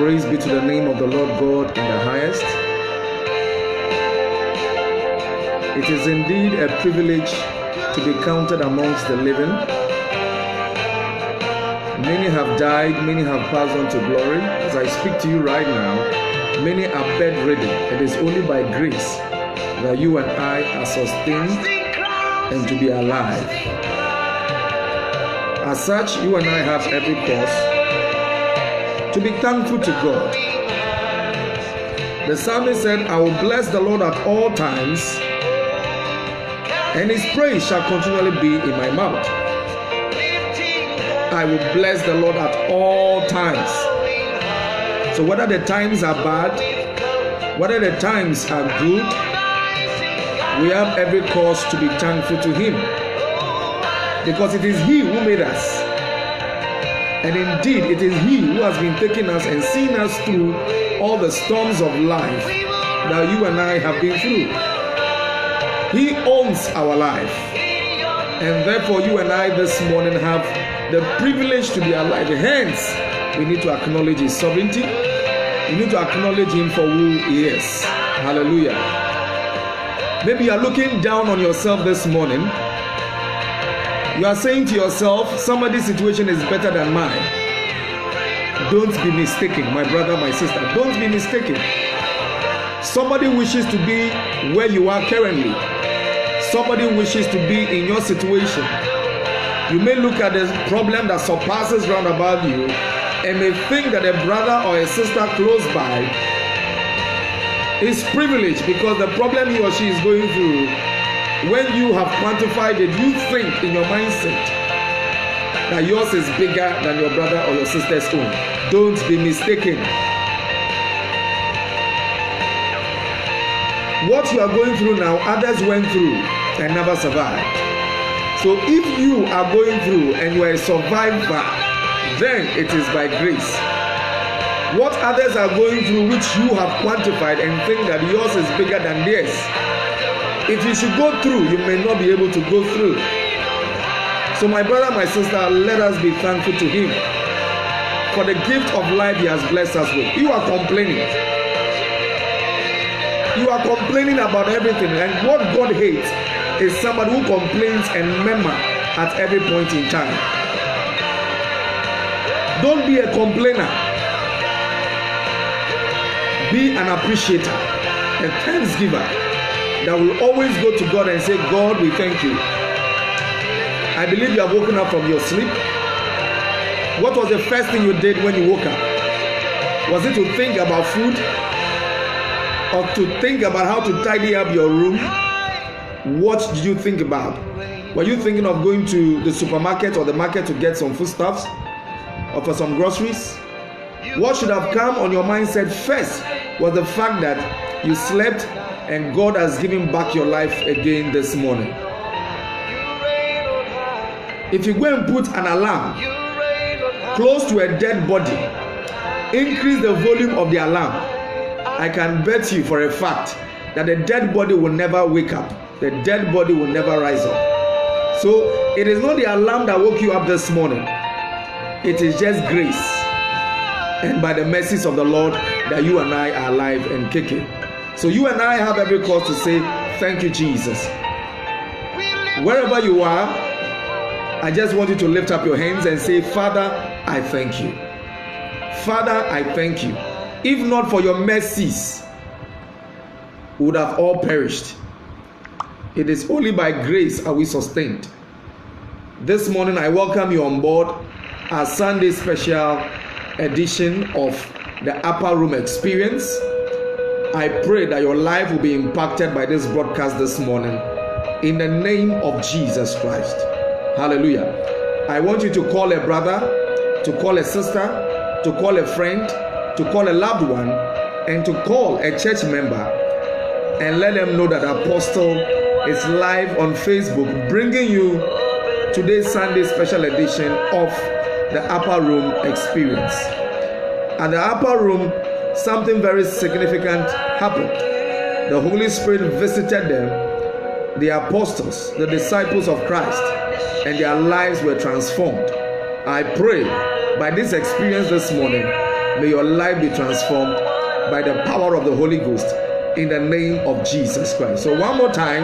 Praise be to the name of the Lord God in the highest. It is indeed a privilege to be counted amongst the living. Many have died, many have passed on to glory. As I speak to you right now, many are bedridden. It is only by grace that you and I are sustained and to be alive. As such, you and I have every cause to be thankful to God. The psalmist said, I will bless the Lord at all times, and his praise shall continually be in my mouth. I will bless the Lord at all times. So whether the times are bad, whether the times are good, we have every cause to be thankful to him, because it is he who made us. And indeed, it is he who has been taking us and seeing us through all the storms of life that you and I have been through. He owns our life. And therefore, you and I this morning have the privilege to be alive. Hence, we need to acknowledge his sovereignty. We need to acknowledge him for who he is. Hallelujah. Maybe you are looking down on yourself this morning. You are saying to yourself, somebody's situation is better than mine. Don't be mistaken, my brother, my sister. Don't be mistaken. Somebody wishes to be where you are currently. Somebody wishes to be in your situation. You may look at the problem that surpasses round about you and may think that a brother or a sister close by is privileged because the problem he or she is going through, when you have quantified it, you think in your mindset that yours is bigger than your brother or your sister's own. Don't be mistaken. What you are going through now, others went through and never survived. So if you are going through and you are a survivor, then it is by grace. What others are going through, which you have quantified and think that yours is bigger than theirs, if you should go through, you may not be able to go through. So my brother, my sister, let us be thankful to him for the gift of life he has blessed us with. You are complaining. You are complaining about everything. And what God hates is somebody who complains and murmurs at every point in time. Don't be a complainer. Be an appreciator, a thanksgiver that will always go to God and say, God, we thank you. I believe you have woken up from your sleep. What was the first thing you did when you woke up? Was it to think about food? Or to think about how to tidy up your room? What did you think about? Were you thinking of going to the supermarket or the market to get some foodstuffs or for some groceries? What should have come on your mindset first was the fact that you slept and God has given back your life again this morning. If you go and put an alarm close to a dead body, increase the volume of the alarm, I can bet you for a fact that the dead body will never wake up. The dead body will never rise up. So it is not the alarm that woke you up this morning. It is just grace. And by the mercies of the Lord that you and I are alive and kicking. So you and I have every cause to say, thank you, Jesus. Wherever you are, I just want you to lift up your hands and say, Father, I thank you. Father, I thank you. If not for your mercies, we would have all perished. It is only by grace are we sustained. This morning, I welcome you on board our Sunday special edition of the Upper Room Experience. I pray that your life will be impacted by this broadcast this morning in the name of Jesus Christ. Hallelujah. I want you to call a brother, to call a sister, to call a friend, to call a loved one, and to call a church member and let them know that Apostle is live on Facebook, bringing you today's Sunday special edition of the Upper Room Experience. At the Upper Room, something very significant happened. The Holy Spirit visited them, the apostles, the disciples of Christ, and their lives were transformed. I pray by this experience this morning, May your life be transformed by the power of the Holy Ghost in the name of Jesus Christ. So one more time,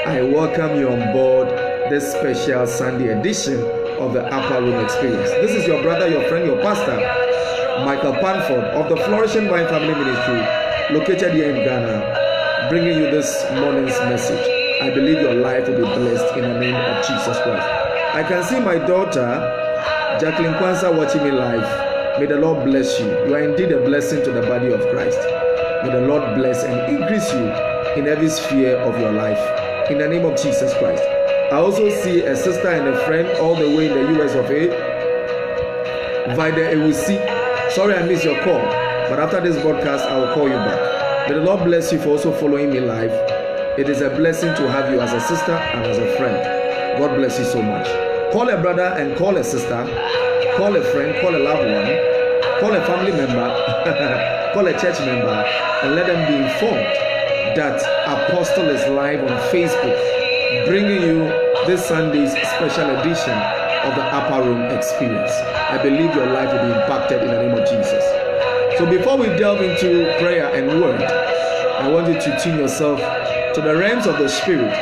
I welcome you on board this special Sunday edition of the Upper Room Experience. This is your brother, your friend, your pastor, Michael Panford of the Flourishing Vine Family Ministry, located here in Ghana, bringing you this morning's message. I believe your life will be blessed in the name of Jesus Christ. I can see my daughter, Jacqueline Kwanzaa, watching me live. May the Lord bless you. You are indeed a blessing to the body of Christ. May the Lord bless and increase you in every sphere of your life. In the name of Jesus Christ. I also see a sister and a friend all the way in the US of A. Vida Ewusi. Sorry I missed your call, but after this broadcast, I will call you back. May the Lord bless you for also following me live. It is a blessing to have you as a sister and as a friend. God bless you so much. Call a brother and call a sister. Call a friend, call a loved one, call a family member, call a church member, and let them be informed that Apostle is live on Facebook, bringing you this Sunday's special edition of the Upper Room Experience. I believe your life will be impacted in the name of Jesus. So before we delve into prayer and word, I want you to tune yourself to the realms of the Spirit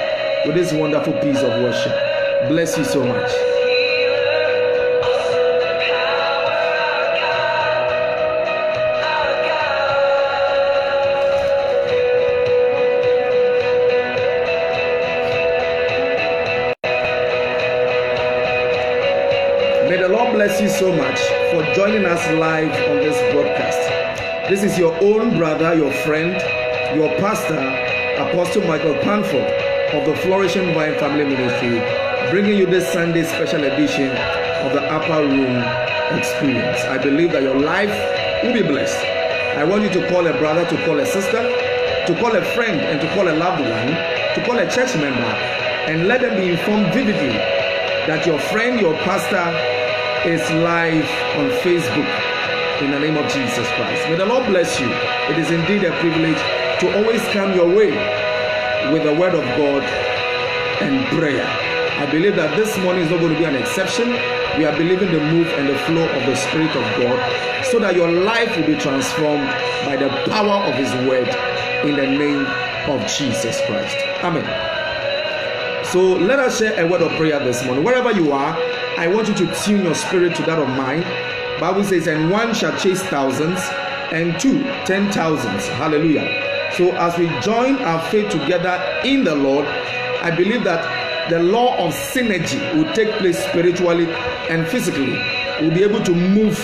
with this wonderful piece of worship. Bless you so much. May the Lord bless you so much for joining us live on this broadcast. This is your own brother, your friend, your pastor, Apostle Michael Panford of the Flourishing Vine Family Ministry, bringing you this Sunday special edition of the Upper Room Experience. I believe that your life will be blessed. I want you to call a brother, to call a sister, to call a friend, and to call a loved one, to call a church member, and let them be informed vividly that your friend, your pastor, is live on Facebook in the name of Jesus Christ. May the Lord bless you. It is indeed a privilege to always come your way with the word of God and prayer. I believe that this morning is not going to be an exception. We are believing the move and the flow of the Spirit of God so that your life will be transformed by the power of His word in the name of Jesus Christ. Amen. So let us share a word of prayer this morning. Wherever you are, I want you to tune your spirit to that of mine. Bible says, and one shall chase thousands, and two 10,000s. Hallelujah. So as we join our faith together in the Lord, I believe that the law of synergy will take place spiritually and physically. We'll be able to move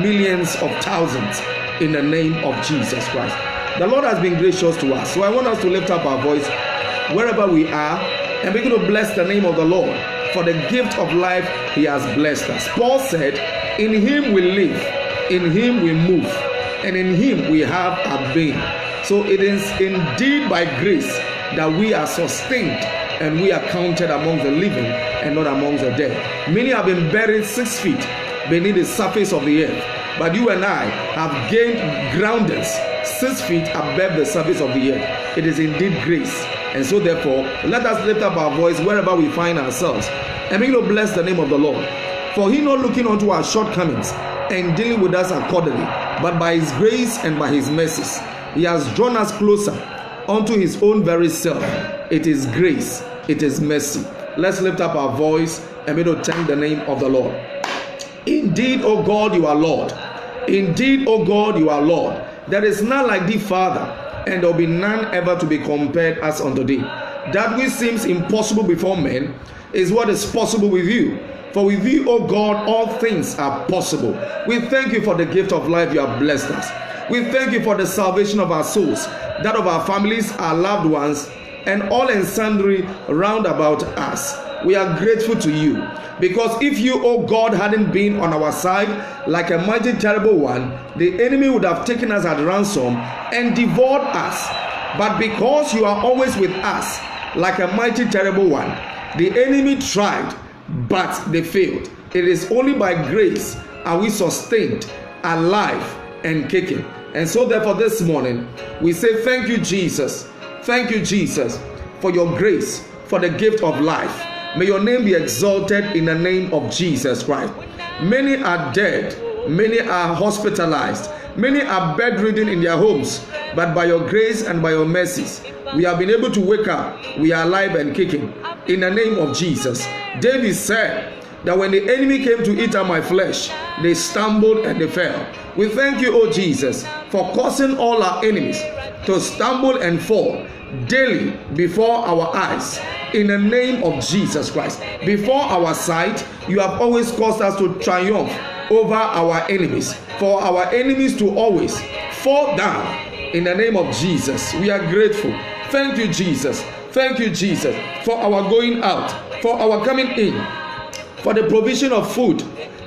millions of thousands in the name of Jesus Christ. The Lord has been gracious to us. So I want us to lift up our voice wherever we are and begin to bless the name of the Lord for the gift of life He has blessed us. Paul said, in Him we live, in Him we move, and in Him we have our being. So it is indeed by grace that we are sustained and we are counted among the living and not among the dead. Many have been buried 6 feet beneath the surface of the earth, but you and I have gained groundings 6 feet above the surface of the earth. It is indeed grace. And so therefore, let us lift up our voice wherever we find ourselves and begin to bless the name of the Lord. For He not looking unto our shortcomings and dealing with us accordingly, but by His grace and by His mercies, He has drawn us closer unto His own very self. It is grace, it is mercy. Let's lift up our voice and begin to thank the name of the Lord. Indeed, O God, you are Lord. Indeed, O God, you are Lord. There is none like Thee, Father, and there will be none ever to be compared as unto Thee. That which seems impossible before men is what is possible with You. For with Thee, O God, all things are possible. We thank You for the gift of life You have blessed us. We thank You for the salvation of our souls, that of our families, our loved ones, and all and sundry round about us. We are grateful to You, because if You, O God, hadn't been on our side like a mighty terrible one, the enemy would have taken us at ransom and devoured us. But because You are always with us like a mighty terrible one, the enemy tried, but they failed. It is only by grace are we sustained, alive, and kicking. And so therefore this morning, we say thank You, Jesus. Thank You, Jesus, for Your grace, for the gift of life. May Your name be exalted in the name of Jesus Christ. Many are dead Many are hospitalized. Many are bedridden in their homes. But by your grace and by your mercies, we have been able to wake up. We are alive and kicking. In the name of Jesus. David said that when the enemy came to eat up my flesh, they stumbled and they fell. We thank you, O Jesus, for causing all our enemies to stumble and fall daily before our eyes. In the name of Jesus Christ. Before our sight, you have always caused us to triumph over our enemies. For our enemies to always fall down. In the name of Jesus, we are grateful. Thank you, Jesus. Thank you, Jesus, for our going out, for our coming in, for the provision of food,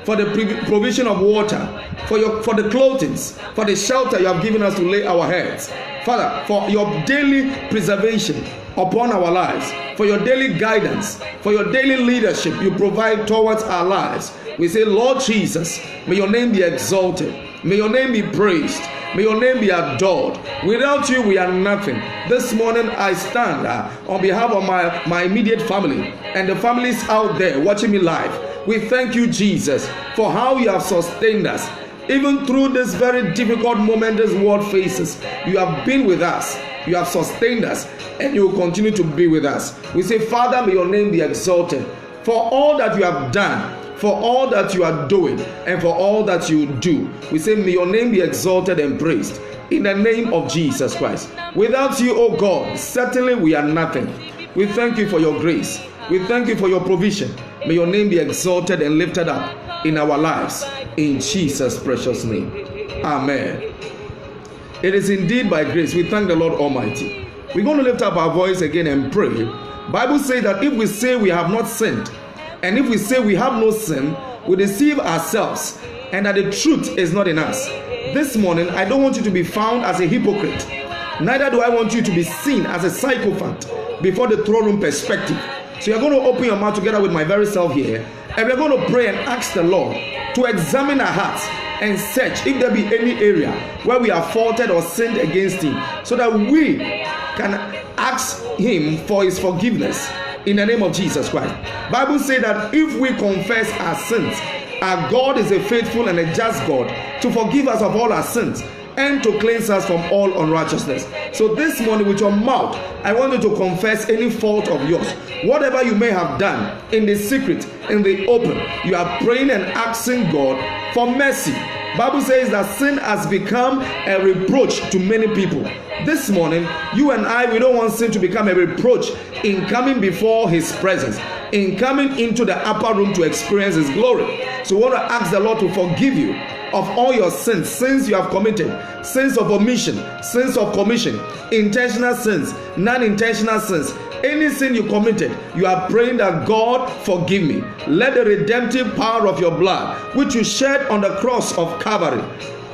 for the provision of water, for the clothing, for the shelter you have given us to lay our heads. Father, for your daily preservation upon our lives, for your daily guidance, for your daily leadership you provide towards our lives. We say, Lord Jesus, may your name be exalted. May your name be praised. May your name be adored. Without you, we are nothing. This morning, I stand on behalf of my immediate family and the families out there watching me live. We thank you, Jesus, for how you have sustained us. Even through this very difficult moment this world faces, you have been with us. You have sustained us, and you will continue to be with us. We say, Father, may your name be exalted for all that you have done, for all that you are doing, and for all that you do. We say, may your name be exalted and praised in the name of Jesus Christ. Without you, oh God, certainly we are nothing. We thank you for your grace. We thank you for your provision. May your name be exalted and lifted up in our lives. In Jesus' precious name. Amen. It is indeed by grace. We thank the Lord Almighty. We're going to lift up our voice again and pray. Bible says that if we say we have not sinned, and if we say we have no sin, we deceive ourselves, and that the truth is not in us. This morning, I don't want you to be found as a hypocrite. Neither do I want you to be seen as a sycophant before the throne room perspective. So you're going to open your mouth together with my very self here, and we're going to pray and ask the Lord to examine our hearts and search if there be any area where we have faulted or sinned against him, so that we can ask him for his forgiveness in the name of Jesus Christ. Bible says that if we confess our sins, our God is a faithful and a just God to forgive us of all our sins and to cleanse us from all unrighteousness. So this morning with your mouth, I want you to confess any fault of yours. Whatever you may have done in the secret, in the open, you are praying and asking God for mercy. Bible says that sin has become a reproach to many people. This morning, you and I, we don't want sin to become a reproach in coming before his presence, in coming into the upper room to experience his glory. So we want to ask the Lord to forgive you of all your sins you have committed, sins of omission, sins of commission, intentional sins, non-intentional sins. Any sin you committed, you are praying that God forgive me. Let the redemptive power of your blood, which you shed on the cross of Calvary,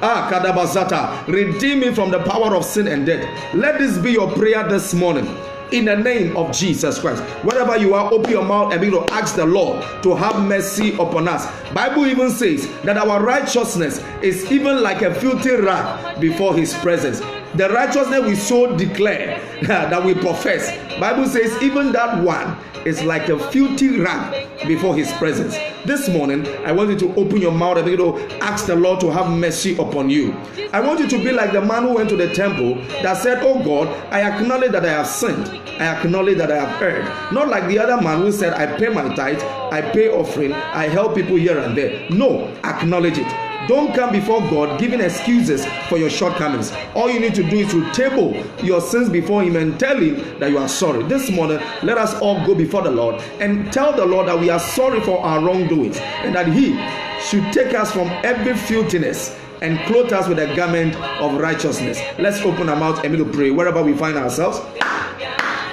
Kadabazata, redeem me from the power of sin and death. Let this be your prayer this morning. In the name of Jesus Christ. Wherever you are, open your mouth and begin to ask the Lord to have mercy upon us. Bible even says that our righteousness is even like a filthy rag before his presence. The righteousness we so declare that we profess, Bible says even that one is like a filthy rag before his presence. This morning, I want you to open your mouth and begin to ask the Lord to have mercy upon you. I want you to be like the man who went to the temple that said, oh God, I acknowledge that I have sinned. I acknowledge that I have erred. Not like the other man who said, I pay my tithe, I pay offering, I help people here and there. No, acknowledge it. Don't come before God giving excuses for your shortcomings. All you need to do is to table your sins before him and tell him that you are sorry. This morning, let us all go before the Lord and tell the Lord that we are sorry for our wrongdoings and that he should take us from every filthiness and clothe us with a garment of righteousness. Let's open our mouth and begin to pray wherever we find ourselves.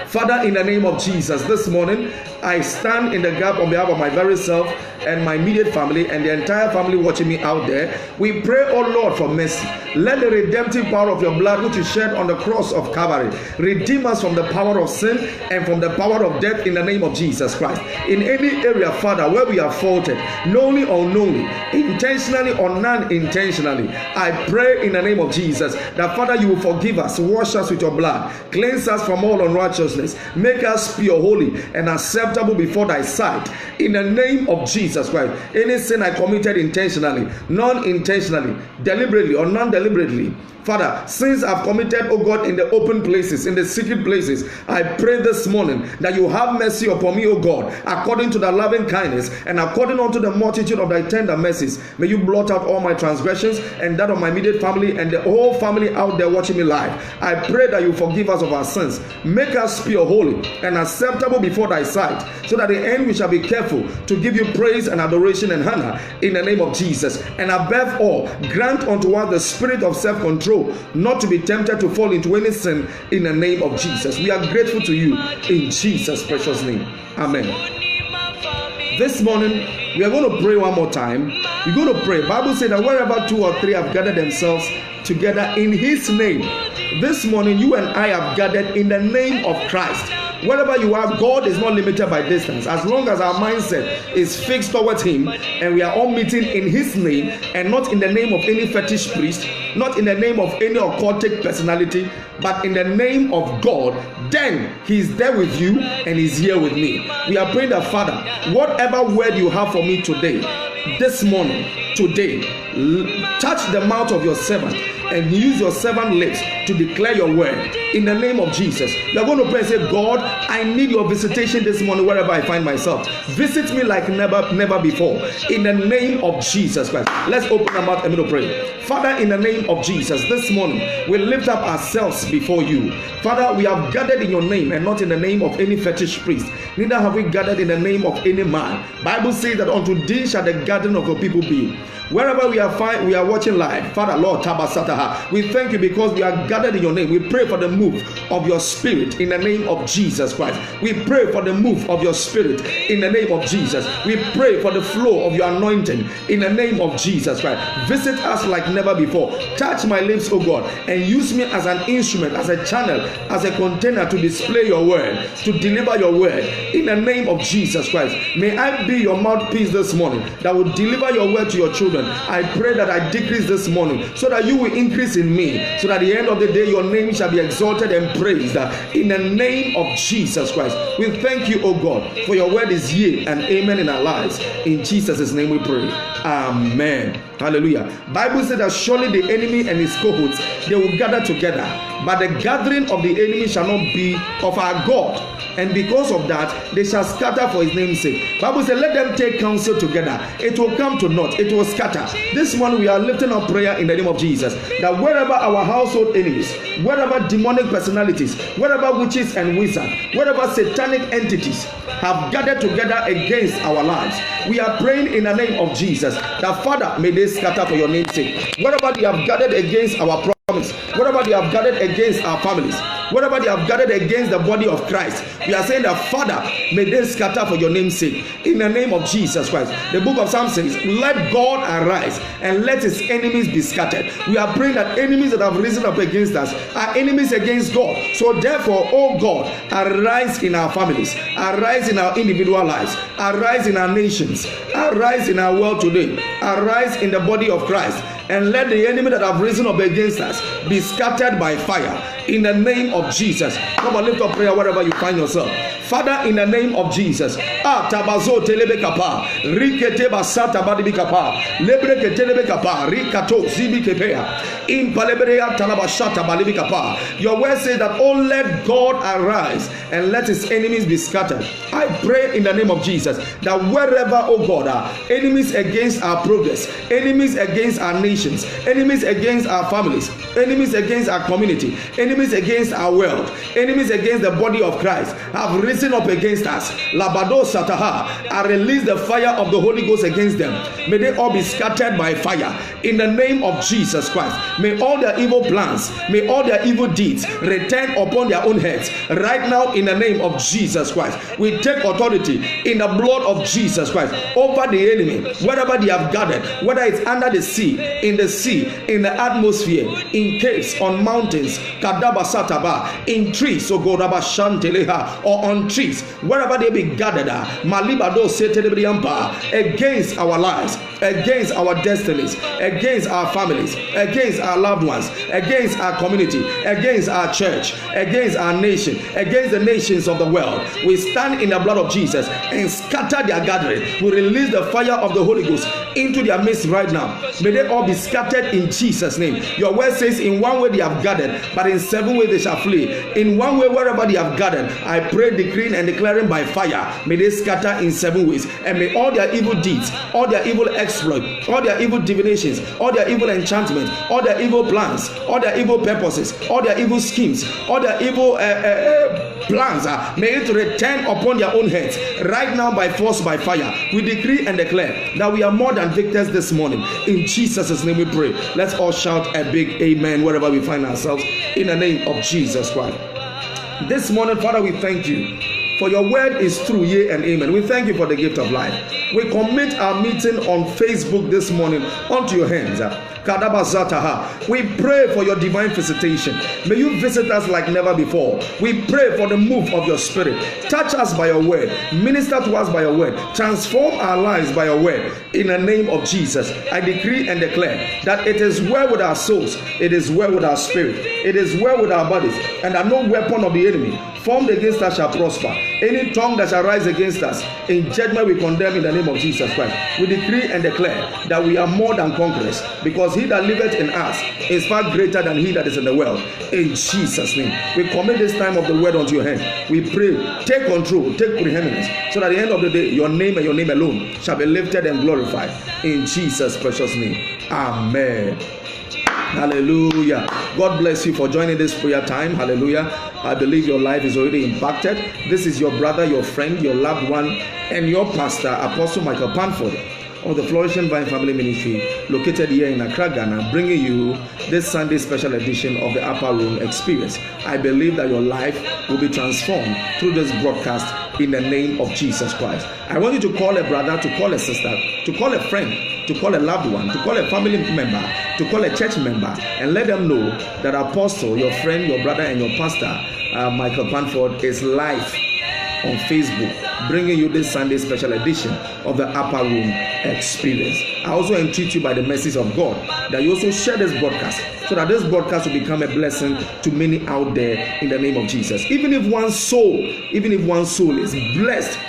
Father, in the name of Jesus, this morning I stand in the gap on behalf of my very self and my immediate family and the entire family watching me out there. We pray, oh Lord, for mercy. Let the redemptive power of your blood, which you shed on the cross of Calvary, redeem us from the power of sin and from the power of death in the name of Jesus Christ. In any area, Father, where we are faulted, knowingly or unknowingly, intentionally or non-intentionally, I pray in the name of Jesus that, Father, you will forgive us, wash us with your blood, cleanse us from all unrighteousness, make us pure, holy, and accept acceptable before thy sight. In the name of Jesus Christ. Any sin I committed intentionally, non-intentionally, deliberately or non-deliberately, Father, sins I've committed, oh God, in the open places, in the secret places, I pray this morning that you have mercy upon me, oh God, according to the loving kindness and according unto the multitude of thy tender mercies. May you blot out all my transgressions and that of my immediate family and the whole family out there watching me live. I pray that you forgive us of our sins. Make us pure, holy, and acceptable before thy sight, so that at the end we shall be careful to give you praise and adoration and honor in the name of Jesus. And above all, grant unto us the spirit of self-control, not to be tempted to fall into any sin in the name of Jesus. We are grateful to you in Jesus' precious name. Amen. This morning, we are going to pray one more time. We're going to pray. The Bible says that wherever 2 or 3 have gathered themselves together in his name, this morning you and I have gathered in the name of Christ. Wherever you are, God is not limited by distance. As long as our mindset is fixed towards him and we are all meeting in his name and not in the name of any fetish priest, not in the name of any occultic personality, but in the name of God, then he's there with you and he's here with me. We are praying that, Father, whatever word you have for me today, this morning, today, touch the mouth of your servant and use your servant lips to declare your word in the name of Jesus. You are going to pray and say, God, I need your visitation this morning wherever I find myself. Visit me like never before in the name of Jesus Christ. Let's open our mouth and pray. Father, in the name of Jesus, this morning we lift up ourselves before you. Father, we have gathered in your name and not in the name of any fetish priest. Neither have we gathered in the name of any man. Bible says that unto thee shall the gathering of your people be. Wherever we are watching live, Father, Lord, Tabasataha, we thank you because we are gathered in your name. We pray for the move of your spirit in the name of Jesus Christ. We pray for the move of your spirit in the name of Jesus. We pray for the flow of your anointing in the name of Jesus Christ. Visit us like never before. Touch my lips, oh God, and use me as an instrument, as a channel, as a container to display your word, to deliver your word in the name of Jesus Christ. May I be your mouthpiece this morning that will deliver your word to your children. I pray that I decrease this morning so that you will increase in me, so that at the end of the day your name shall be exalted and praised in the name of Jesus Christ. We thank you, oh God, for your word is yea and amen in our lives. In Jesus' name we pray. Amen. Hallelujah. Bible says that surely the enemy and his cohorts, they will gather together, but the gathering of the enemy shall not be of our God. And because of that, they shall scatter for his name's sake. Bible says, let them take counsel together. It will come to naught. It will scatter. This morning we are lifting up prayer in the name of Jesus, that wherever our household enemies, wherever demonic personalities, wherever witches and wizards, wherever satanic entities have gathered together against our lives, we are praying in the name of Jesus that, Father, may they scatter for your name's sake. Wherever they have gathered against our promise, wherever they have gathered against our families, wherever they have gathered against the body of Christ, we are saying that, Father, may they scatter for your name's sake in the name of Jesus Christ. The book of Psalms says, let God arise and let his enemies be scattered. We are praying that enemies that have risen up against us are enemies against God. So therefore, oh God, arise in our families, arise in our individual lives, arise in our nations, arise in our world today, arise in the body of Christ, and let the enemy that have risen up against us be scattered by fire in the name of Jesus. Come on, lift up prayer wherever you find yourself. Father, in the name of Jesus, tabazo telebekapa, rikete basata badibikapa, lebreke telebekapa, rikato zibikepea, impalebrea talabashata badibikapa. Your word says that, oh, let God arise and let his enemies be scattered. I pray in the name of Jesus that wherever, oh God, are enemies against our progress, enemies against our nations, enemies against our families, enemies against our community, enemies against our world, enemies against the body of Christ have risen up against us, Labado Sataha, I release the fire of the Holy Ghost against them. May they all be scattered by fire in the name of Jesus Christ. May all their evil plans, may all their evil deeds return upon their own heads right now in the name of Jesus Christ. We take authority in the blood of Jesus Christ over the enemy, wherever they have gathered, whether it's under the sea, in the atmosphere, in caves, on mountains, Kadaba Sataba, in trees, or on trees, wherever they be gathered, against our lives, against our destinies, against our families, against our loved ones, against our community, against our church, against our nation, against the nations of the world. We stand in the blood of Jesus and scatter their gathering. We release the fire of the Holy Ghost into their midst right now. May they all be scattered in Jesus' name. Your word says in one way they have gathered, but in 7 ways they shall flee. In one way, wherever they have gathered, I pray, decreeing and declaring by fire, may they scatter in 7 ways, and may all their evil deeds, all their evil exploits, all their evil divinations, all their evil enchantments, all their evil plans, all their evil purposes, all their evil schemes, all their evil plans, may it return upon their own heads right now by force, by fire. We decree and declare that we are more than victors this morning. In Jesus' name we pray. Let's all shout a big amen wherever we find ourselves, in the name of Jesus Christ. This morning, Father, we thank you for your word is true, yea and amen. We thank you for the gift of life. We commit our meeting on Facebook this morning onto your hands. We pray for your divine visitation. May you visit us like never before. We pray for the move of your spirit. Touch us by your word. Minister to us by your word. Transform our lives by your word. In the name of Jesus, I decree and declare that it is well with our souls. It is well with our spirit. It is well with our bodies. And that no weapon of the enemy formed against us shall prosper. Any tongue that shall rise against us in judgment we condemn in the name of Jesus Christ. We decree and declare that we are more than conquerors, because he that liveth in us is far greater than he that is in the world. In Jesus' name, we commit this time of the word unto your hand. We pray, take control, take preeminence, so that at the end of the day, your name and your name alone shall be lifted and glorified. In Jesus' precious name, amen. Hallelujah. God bless you for joining this prayer time. Hallelujah. I believe your life is already impacted. This is your brother, your friend, your loved one, and your pastor, Apostle Michael Panford of the Flourishing Vine Family Ministry, located here in Accra, Ghana, bringing you this Sunday special edition of the Upper Room Experience. I believe that your life will be transformed through this broadcast in the name of Jesus Christ. I want you to call a brother, to call a sister, to call a friend, to call a loved one, to call a family member, to call a church member, and let them know that Apostle, your friend, your brother, and your pastor, Michael Panford, is live on Facebook, bringing you this Sunday special edition of the Upper Room Experience. I also entreat you by the mercies of God that you also share this broadcast, so that this broadcast will become a blessing to many out there in the name of Jesus. Even if one soul is blessed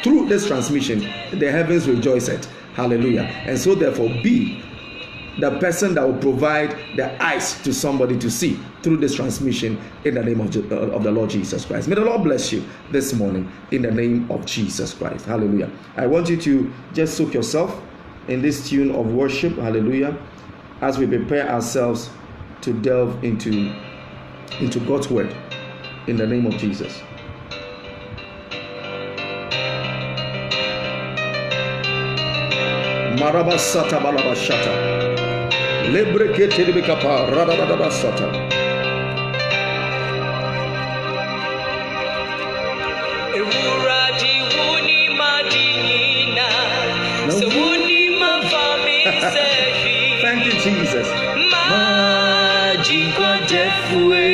through this transmission, the heavens rejoice it. Hallelujah. And so therefore, be the person that will provide the eyes to somebody to see through this transmission in the name of the Lord Jesus Christ. May the Lord bless you this morning in the name of Jesus Christ. Hallelujah. I want you to just soak yourself in this tune of worship. Hallelujah. As we prepare ourselves to delve into God's word in the name of Jesus. Marabasata balabashata. Lebrekete bikapa radadadabasata. Ewuradi wuni madinina. So wuni mafami sefi. Thank you, Jesus. Majikwa jefue.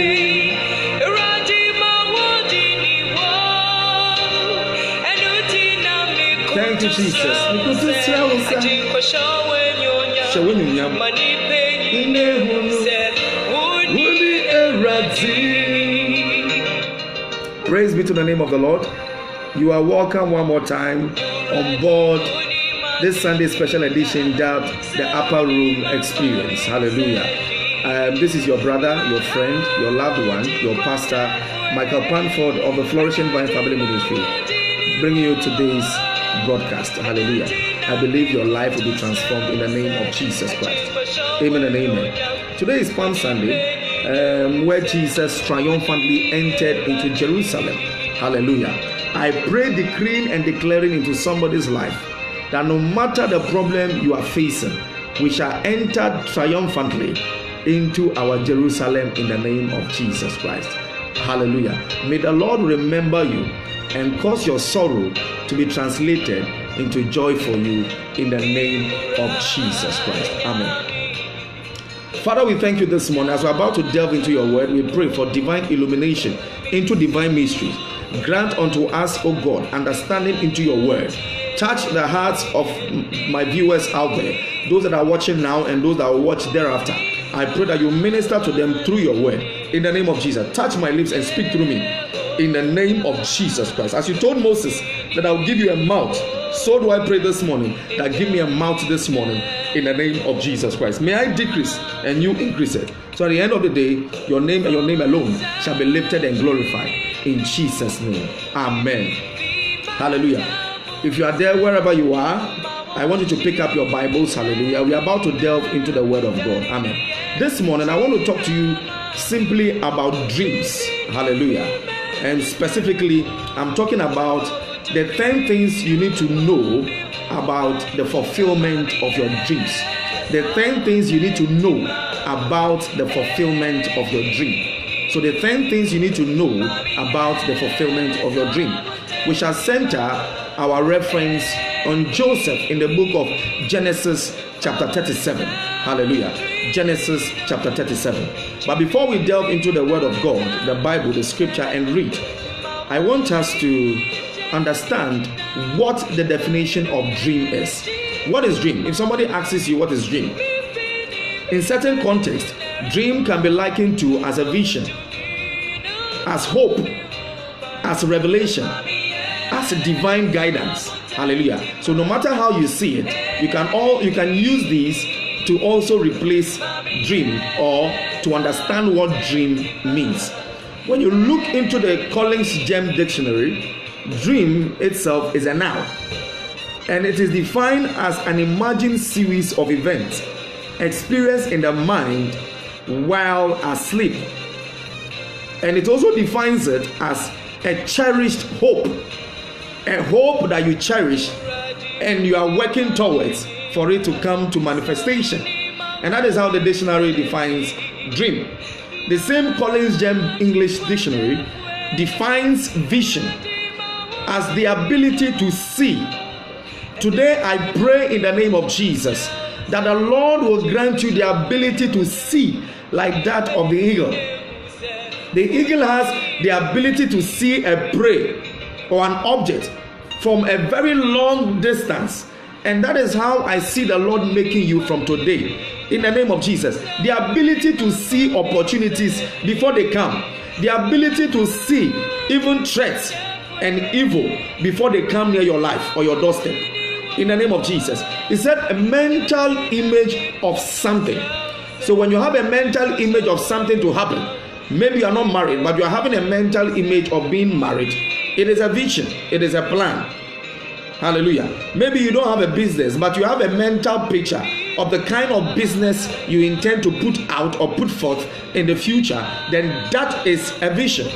Ewuradi mawadini wo. Enuti na miku. Thank you, Jesus. Ajikwa shawe nyonya. Manipe inehunu. Wuni eradi. Praise be to the name of the Lord. You are welcome one more time on board this Sunday special edition dubbed the Upper Room Experience. Hallelujah. This is your brother, your friend, your loved one, your pastor, Michael Panford of the Flourishing Vine Family Ministry, bringing you today's broadcast. Hallelujah. I believe your life will be transformed in the name of Jesus Christ. Amen and amen. Today is Palm Sunday, where Jesus triumphantly entered into Jerusalem. Hallelujah. I pray, decreeing and declaring into somebody's life that no matter the problem you are facing, we shall enter triumphantly into our Jerusalem in the name of Jesus Christ. Hallelujah. May the Lord remember you and cause your sorrow to be translated into joy for you in the name of Jesus Christ. Amen. Father, we thank you this morning. As we're about to delve into your word, we pray for divine illumination into divine mysteries. Grant unto us, O God, understanding into your word. Touch the hearts of my viewers out there, those that are watching now and those that will watch thereafter. I pray that you minister to them through your word. In the name of Jesus, touch my lips and speak through me. In the name of Jesus Christ. As you told Moses that I will give you a mouth, so do I pray this morning that give me a mouth this morning. In the name of Jesus Christ. May I decrease and you increase it. So at the end of the day, your name and your name alone shall be lifted and glorified. In Jesus' name. Amen. Hallelujah. If you are there wherever you are, I want you to pick up your Bibles. Hallelujah. We are about to delve into the word of God. Amen. This morning I want to talk to you simply about dreams. Hallelujah. And specifically, I'm talking about the 10 things you need to know about the fulfillment of your dreams. The 10 things you need to know about the fulfillment of your dream. So the 10 things you need to know about the fulfillment of your dream. We shall center our reference on Joseph in the book of Genesis chapter 37. Hallelujah. Genesis chapter 37. But before we delve into the word of God, the Bible, the scripture, and read, I want us to understand what the definition of dream is. What is dream? If somebody asks you what is dream, in certain context, dream can be likened to as a vision, as hope, as revelation, as a divine guidance. Hallelujah. So no matter how you see it, you can use these to also replace dream or to understand what dream means. When you look into the Collins Gem Dictionary, dream itself is a noun, and it is defined as an imagined series of events experienced in the mind while asleep. And it also defines it as a cherished hope, a hope that you cherish and you are working towards for it to come to manifestation. And that is how the dictionary defines dream. The same Collins Gem English Dictionary defines vision as the ability to see. Today I pray in the name of Jesus that the Lord will grant you the ability to see like that of the eagle. The eagle has the ability to see a prey or an object from a very long distance. And that is how I see the Lord making you from today. In the name of Jesus. The ability to see opportunities before they come. The ability to see even threats and evil before they come near your life or your doorstep. In the name of Jesus. He said a mental image of something. So when you have a mental image of something to happen, maybe you are not married, but you are having a mental image of being married. It is a vision. It is a plan. Hallelujah. Maybe you don't have a business, but you have a mental picture of the kind of business you intend to put out or put forth in the future. Then that is a vision.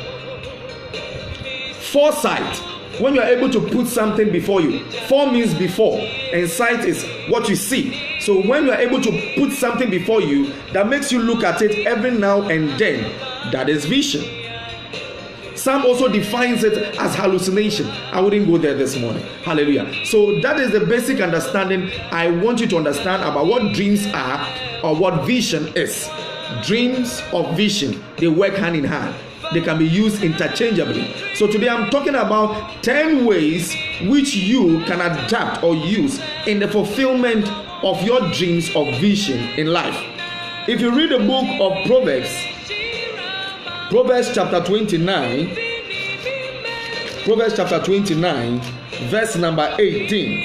Foresight. When you are able to put something before you, fore means before, and sight is what you see. So when you are able to put something before you that makes you look at it every now and then, that is vision. Some also defines it as hallucination. I wouldn't go there this morning. Hallelujah. So that is the basic understanding I want you to understand about what dreams are or what vision is. Dreams or vision, they work hand in hand. They can be used interchangeably. So today I'm talking about 10 ways which you can adapt or use in the fulfillment of your dreams or vision in life. If you read the book of Proverbs chapter 29, verse number 18,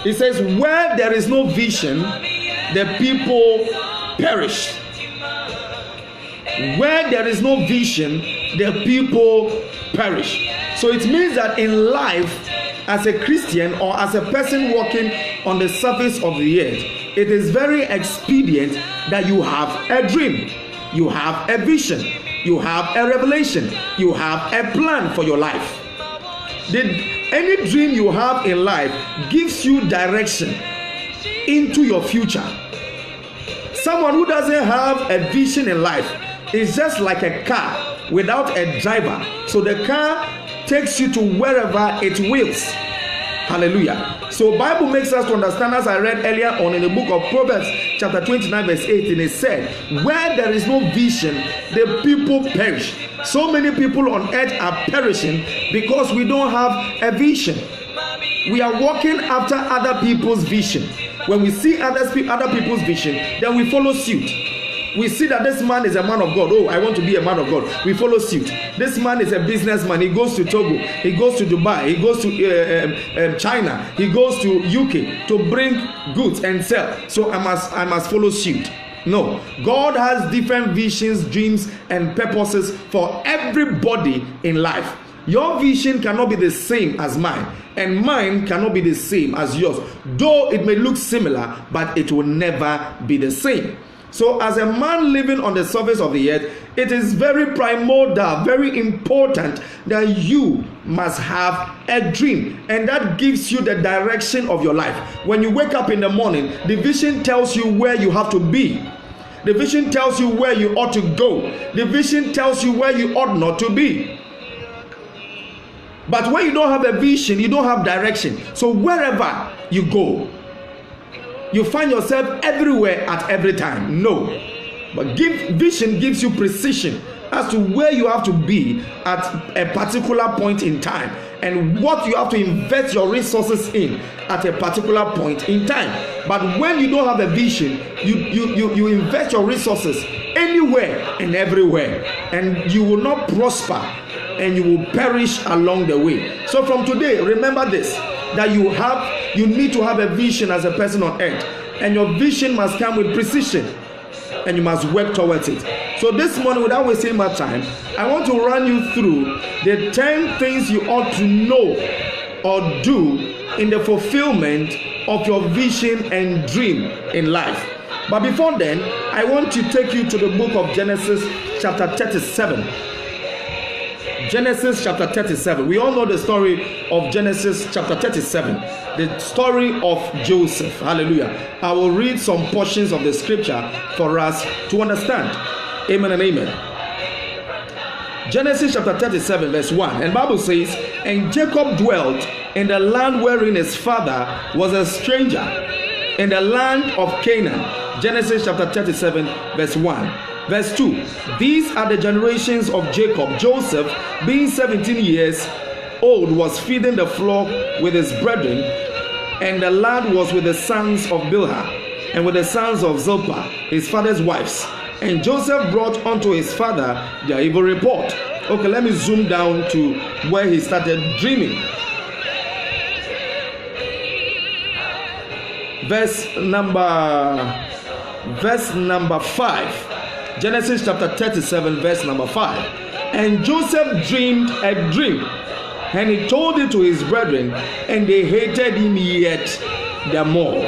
it says, where there is no vision, the people perish. Where there is no vision, the people perish. So it means that in life, as a Christian or as a person walking on the surface of the earth, it is very expedient that you have a dream, you have a vision, you have a revelation, you have a plan for your life. Any dream you have in life gives you direction into your future. Someone who doesn't have a vision in life is just like a car without a driver. So the car takes you to wherever it wills. Hallelujah. So Bible makes us to understand, as I read earlier on in the book of Proverbs chapter 29 verse 18, it said, where there is no vision, the people perish. So many people on earth are perishing because we don't have a vision. We are walking after other people's vision. When we see other people's vision, then we follow suit. We see that this man is a man of God. Oh, I want to be a man of God. We follow suit. This man is a businessman. He goes to Togo. He goes to Dubai. He goes to China. He goes to UK to bring goods and sell. So I must follow suit. No. God has different visions, dreams, and purposes for everybody in life. Your vision cannot be the same as mine, and mine cannot be the same as yours. Though it may look similar, but it will never be the same. So as a man living on the surface of the earth, it is very primordial, very important that you must have a dream, and that gives you the direction of your life. When you wake up in the morning, the vision tells you where you have to be. The vision tells you where you ought to go. The vision tells you where you ought not to be. But when you don't have a vision, you don't have direction. So wherever you go, you find yourself everywhere at every time. No. But vision gives you precision as to where you have to be at a particular point in time, and what you have to invest your resources in at a particular point in time. But when you don't have a vision, you invest your resources anywhere and everywhere, and you will not prosper, and you will perish along the way. So from today, remember this, that you need to have a vision as a person on earth, and your vision must come with precision, and you must work towards it. So this morning, without wasting my time, I want to run you through the 10 things you ought to know or do in the fulfillment of your vision and dream in life. But before then, I want to take you to the book of Genesis chapter 37. Genesis chapter 37. We all know the story of Genesis chapter 37, the story of Joseph. Hallelujah. I will read some portions of the scripture for us to understand. Amen and amen. Genesis chapter 37 verse 1. And Bible says, and Jacob dwelt in the land wherein his father was a stranger, in the land of Canaan. Genesis chapter 37 verse 1. Verse 2. These are the generations of Jacob. Joseph, being 17 years old, was feeding the flock with his brethren, and the lad was with the sons of Bilhah, and with the sons of Zilpah, his father's wives. And Joseph brought unto his father their evil report. Okay, let me zoom down to where he started dreaming. Verse number 5. Genesis chapter 37 verse number 5. And Joseph dreamed a dream, and he told it to his brethren, and they hated him yet the more.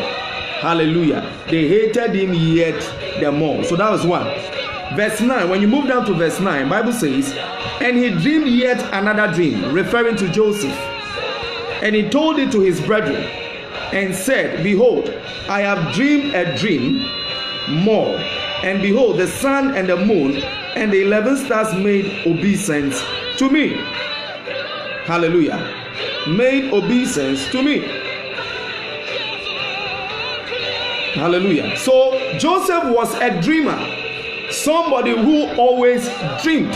Hallelujah. They hated him yet the more. So that was 1. Verse 9. When you move down to verse 9, Bible says, and he dreamed yet another dream, referring to Joseph. And he told it to his brethren, and said, behold, I have dreamed a dream more. And behold, the sun and the moon and the 11 stars made obeisance to me. Hallelujah. Made obeisance to me. Hallelujah. So Joseph was a dreamer, somebody who always dreamed.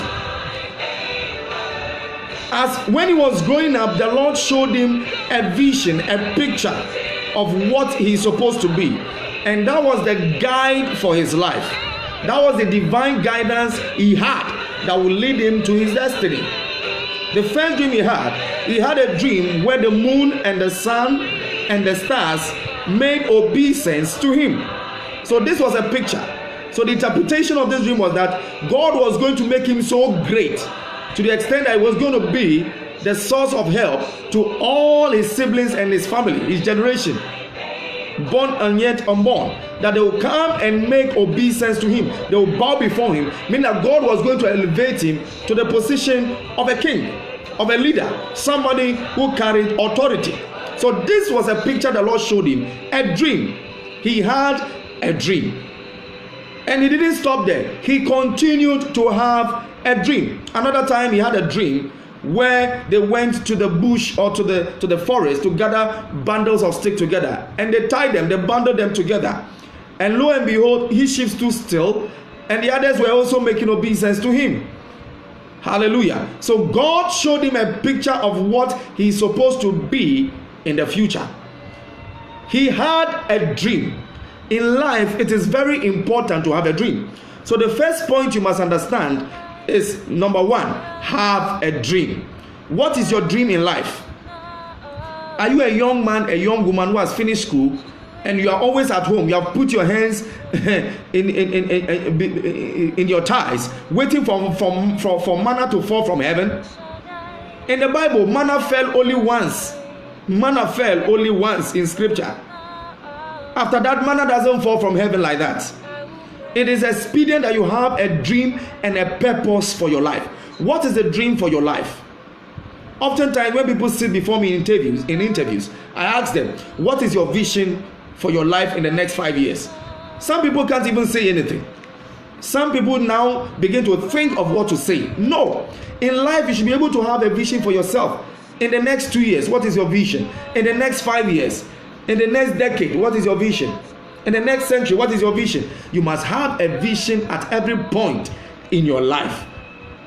As when he was growing up, the Lord showed him a vision, a picture of what he's supposed to be. And that was the guide for his life. That was the divine guidance he had that would lead him to his destiny. The first dream he had a dream where the moon and the sun and the stars made obeisance to him. So this was a picture. So the interpretation of this dream was that God was going to make him so great, to the extent that he was going to be the source of help to all his siblings and his family, his generation, born and yet unborn, that they will come and make obeisance to him. They will bow before him, meaning that God was going to elevate him to the position of a king, of a leader, somebody who carried authority. So this was a picture the Lord showed him, a dream. He had a dream, and he didn't stop there. He continued to have a dream. Another time he had a dream where they went to the bush or to the forest to gather bundles of sticks together, and they tied them, they bundled them together, And lo and behold, his sheep stood still, and the others were also making obeisance to him. Hallelujah. So God showed him a picture of what he's supposed to be in the future. He had a dream. In life, it is very important to have a dream. So the first point you must understand is, number one, have a dream. What is your dream in life? Are you a young man, a young woman who has finished school, and you are always at home? You have put your hands in your thighs, waiting for manna to fall from heaven. In the Bible, manna fell only once. Manna fell only once in scripture. After that, manna doesn't fall from heaven like that. It is expedient that you have a dream and a purpose for your life. What is the dream for your life? Oftentimes, when people sit before me in interviews, I ask them, what is your vision for your life in the next 5 years? Some people can't even say anything. Some people now begin to think of what to say. No. In life, you should be able to have a vision for yourself. In the next 2 years, what is your vision? In the next 5 years, in the next decade, what is your vision? In the next century, what is your vision? You must have a vision at every point in your life.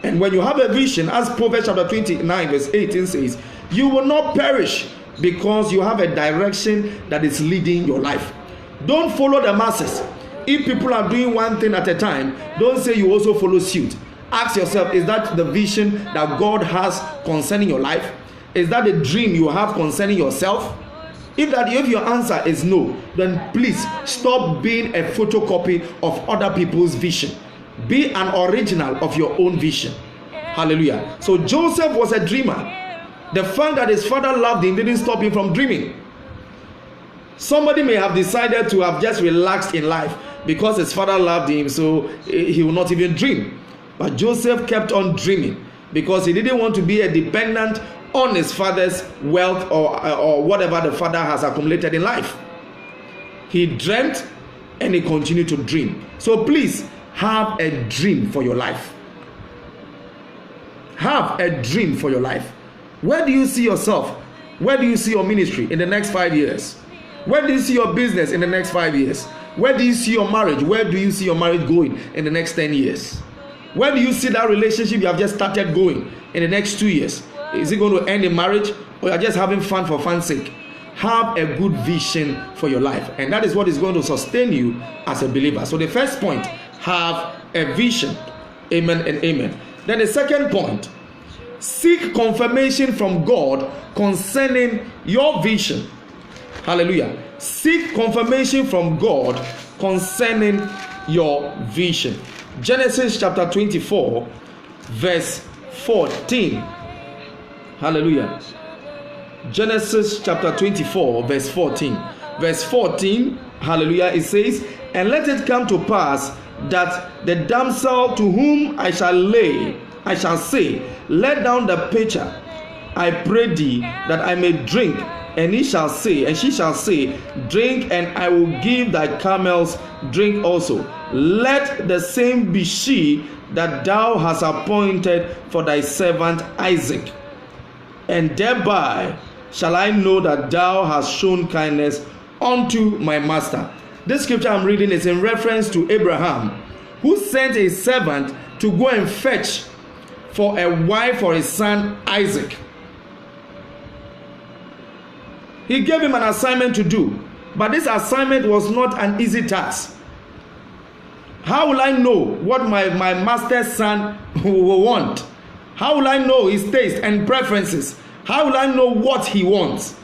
And when you have a vision, as Proverbs chapter 29 verse 18 says, you will not perish because you have a direction that is leading your life. Don't follow the masses. If people are doing one thing at a time, don't say you also follow suit. Ask yourself, is that the vision that God has concerning your life? Is that the dream you have concerning yourself? If your answer is no, then please stop being a photocopy of other people's vision. Be an original of your own vision. Hallelujah. So Joseph was a dreamer. The fact that his father loved him didn't stop him from dreaming. Somebody may have decided to have just relaxed in life because his father loved him, so he will not even dream. But Joseph kept on dreaming because he didn't want to be a dependent on his father's wealth or whatever the father has accumulated in life. He dreamt and he continued to dream. So please have a dream for your life. Have a dream for your life. Where do you see yourself? Where do you see your ministry in the next 5 years? Where do you see your business in the next 5 years? Where do you see your marriage? Where do you see your marriage going in the next 10 years? Where do you see that relationship you have just started going in the next 2 years? Is it going to end in marriage, or you are just having fun for fun's sake? Have a good vision for your life, and that is what is going to sustain you as a believer. So the first point, have a vision. Amen and amen. Then the second point, seek confirmation from God concerning your vision. Hallelujah. Seek confirmation from God concerning your vision. Genesis chapter 24 verse 14. Hallelujah. Genesis chapter 24 verse 14. Verse 14, hallelujah, it says, and let it come to pass that the damsel to whom I shall say, let down the pitcher, I pray thee, that I may drink. And she shall say, drink, and I will give thy camels drink also. Let the same be she that thou hast appointed for thy servant Isaac. And thereby shall I know that thou hast shown kindness unto my master. This scripture I'm reading is in reference to Abraham, who sent a servant to go and fetch for a wife for his son Isaac. He gave him an assignment to do, but this assignment was not an easy task. How will I know what my master's son will want? How will I know his taste and preferences? How will I know what he wants?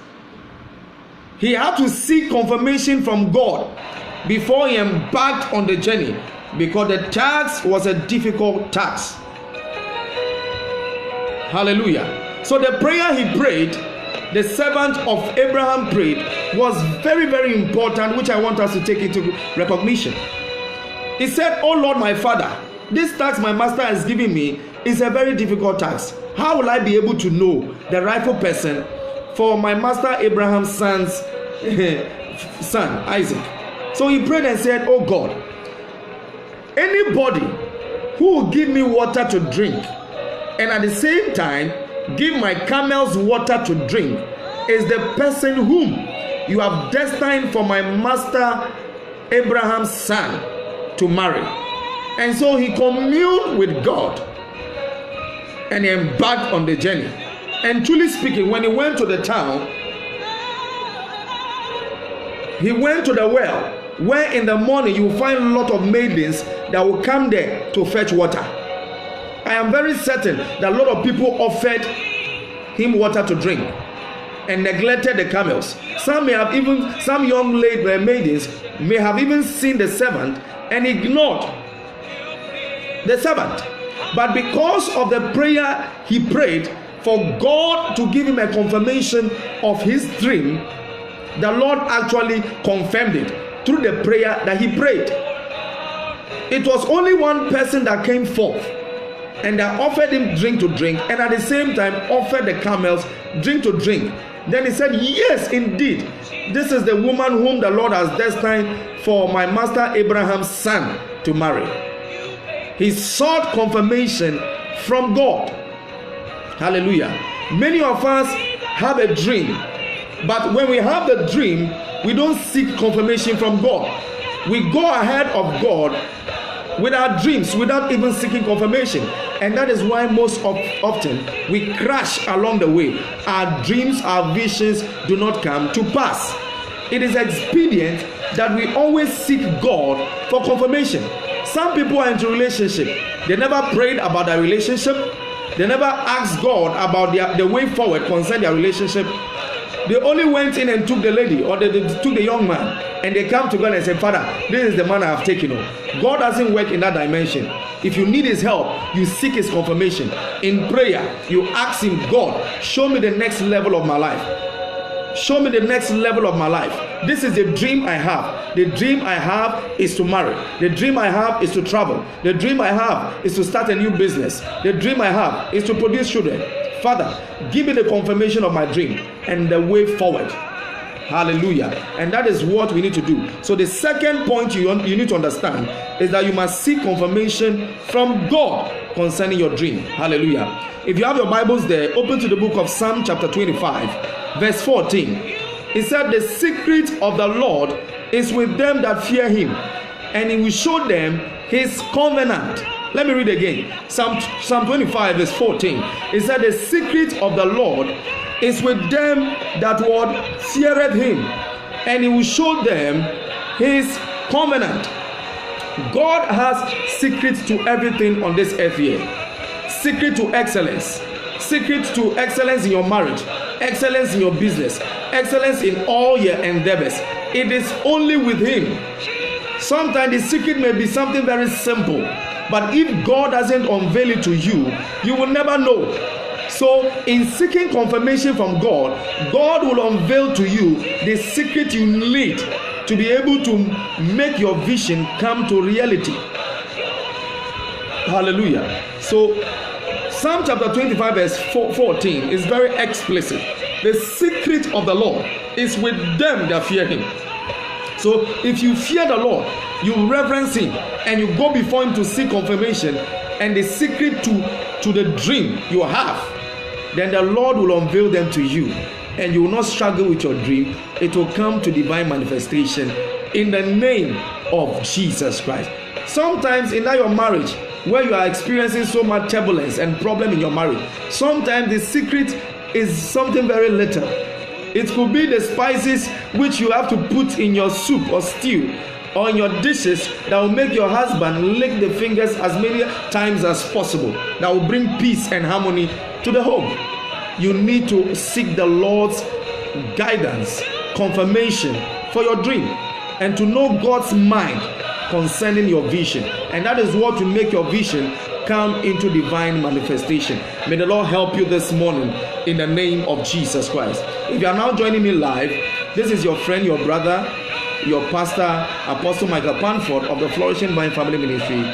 He had to seek confirmation from God before he embarked on the journey, because the task was a difficult task. Hallelujah. So the prayer he prayed, the servant of Abraham prayed, was very, very important, which I want us to take into recognition. He said, "Oh Lord, my father, this task my master has given me is a very difficult task. How will I be able to know the rightful person for my master Abraham's son Isaac?" So he prayed and said, "Oh God, anybody who will give me water to drink and at the same time give my camels water to drink is the person whom you have destined for my master Abraham's son to marry. And so he communed with God and he embarked on the journey. And truly speaking, when he went to the town, he went to the well, where in the morning you will find a lot of maidens that will come there to fetch water. I am very certain that a lot of people offered him water to drink and neglected the camels. Some young maidens may have even seen the servant and ignored the servant. But because of the prayer he prayed for God to give him a confirmation of his dream, the Lord actually confirmed it through the prayer that he prayed. It was only one person that came forth and that offered him drink to drink, and at the same time offered the camels drink to drink. Then he said, yes, indeed, this is the woman whom the Lord has destined for my master Abraham's son to marry. He sought confirmation from God. Hallelujah. Many of us have a dream, but when we have the dream, we don't seek confirmation from God. We go ahead of God with our dreams without even seeking confirmation. And that is why most often we crash along the way. Our dreams, our visions do not come to pass. It is expedient that we always seek God for confirmation. Some people are into relationship. They never prayed about their relationship. They never asked God about the way forward concerning their relationship. They only went in and took the lady, or they took the young man, and they come to God and say, Father, this is the man I have taken on. God doesn't work in that dimension. If you need his help, you seek his confirmation. In prayer, you ask him, God, show me the next level of my life. Show me the next level of my life. This is the dream I have. The dream I have is to marry. The dream I have is to travel. The dream I have is to start a new business. The dream I have is to produce children. Father, give me the confirmation of my dream and the way forward. Hallelujah. And that is what we need to do. So the second point you need to understand is that you must seek confirmation from God concerning your dream. Hallelujah. If you have your Bibles there, open to the book of Psalm chapter 25, verse 14. It said, the secret of the Lord is with them that fear him, and he will show them his covenant. Let me read again. Psalm 25 verse 14. It said, the secret of the Lord is with them that feareth him, and he will show them his covenant. God has secrets to everything on this earth here. Secret to excellence. Secret to excellence in your marriage, excellence in your business, excellence in all your endeavors. It is only with him. Sometimes the secret may be something very simple, but if God doesn't unveil it to you, you will never know. So in seeking confirmation from God, God will unveil to you the secret you need to be able to make your vision come to reality. Hallelujah. So Psalm chapter 25 verse 14 is very explicit. The secret of the Lord is with them that fear him. So if you fear the Lord, you reverence him, and you go before him to seek confirmation and the secret to the dream you have, then the Lord will unveil them to you, and you will not struggle with your dream. It will come to divine manifestation in the name of Jesus Christ. Sometimes in that your marriage, where you are experiencing so much turbulence and problem in your marriage, sometimes the secret is something very little. It could be the spices which you have to put in your soup or stew or in your dishes that will make your husband lick the fingers as many times as possible. That will bring peace and harmony to the home. You need to seek the Lord's guidance, confirmation for your dream, and to know God's mind concerning your vision. And that is what will make your vision come into divine manifestation. May the Lord help you this morning in the name of Jesus Christ. If you are now joining me live, this is your friend, your brother, your pastor, Apostle Michael Panford of the Flourishing Vine Family Ministry,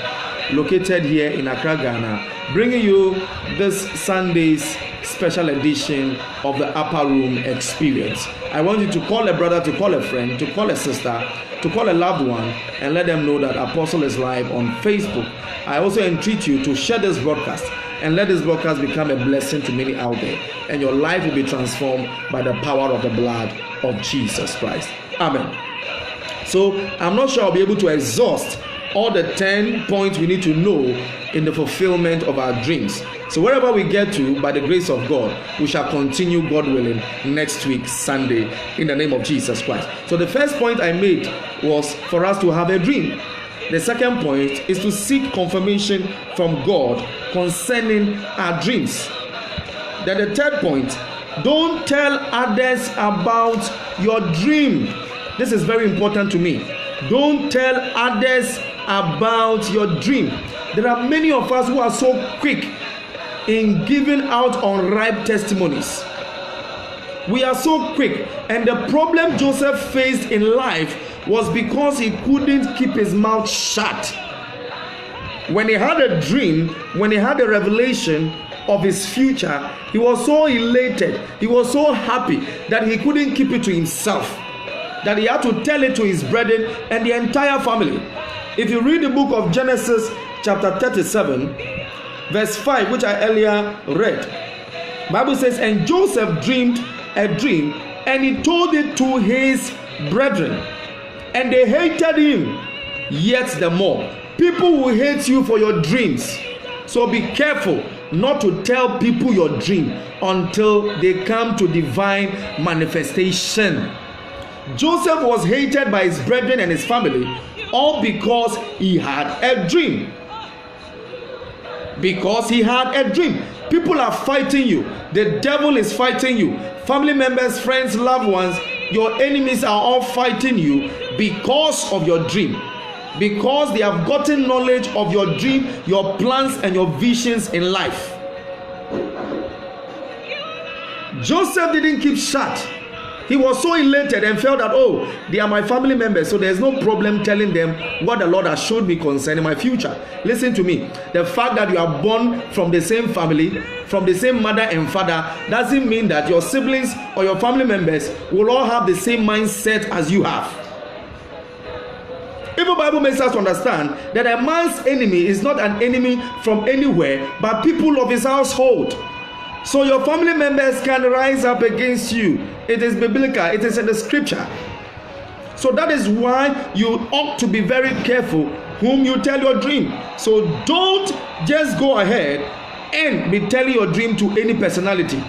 located here in Accra, Ghana, bringing you this Sunday's special edition of the Upper Room Experience. I want you to call a brother, to call a friend, to call a sister, to call a loved one, and let them know that Apostle is live on Facebook. I also entreat you to share this broadcast and let this broadcast become a blessing to many out there, and your life will be transformed by the power of the blood of Jesus Christ. Amen. So I'm not sure I'll be able to exhaust all the 10 points we need to know in the fulfillment of our dreams. So wherever we get to, by the grace of God, we shall continue, God willing, next week, Sunday, in the name of Jesus Christ. So the first point I made was for us to have a dream. The second point is to seek confirmation from God concerning our dreams. Then the third point, don't tell others about your dream. This is very important to me. Don't tell others about your dream. There are many of us who are so quick in giving out unripe testimonies. We are so quick, and the problem Joseph faced in life was because he couldn't keep his mouth shut. When he had a dream, when he had a revelation of his future, he was so elated, he was so happy that he couldn't keep it to himself, that he had to tell it to his brethren and the entire family. If you read the book of Genesis chapter 37 verse 5, which I earlier read, Bible says, and Joseph dreamed a dream, and he told it to his brethren, and they hated him yet the more. People will hate you for your dreams, so be careful not to tell people your dream until they come to divine manifestation. Joseph was hated by his brethren and his family, all because he had a dream. Because he had a dream. People are fighting you. The devil is fighting you. Family members, friends, loved ones, your enemies are all fighting you because of your dream. Because they have gotten knowledge of your dream, your plans, and your visions in life. Joseph didn't keep shut. He was so elated and felt that, oh, they are my family members, so there's no problem telling them what the Lord has showed me concerning my future. Listen to me. The fact that you are born from the same family, from the same mother and father, doesn't mean that your siblings or your family members will all have the same mindset as you have. Even the Bible makes us understand that a man's enemy is not an enemy from anywhere, but people of his household. So your family members can rise up against you. It is biblical. It is in the scripture. So that is why you ought to be very careful whom you tell your dream. So don't just go ahead and be telling your dream to any personality.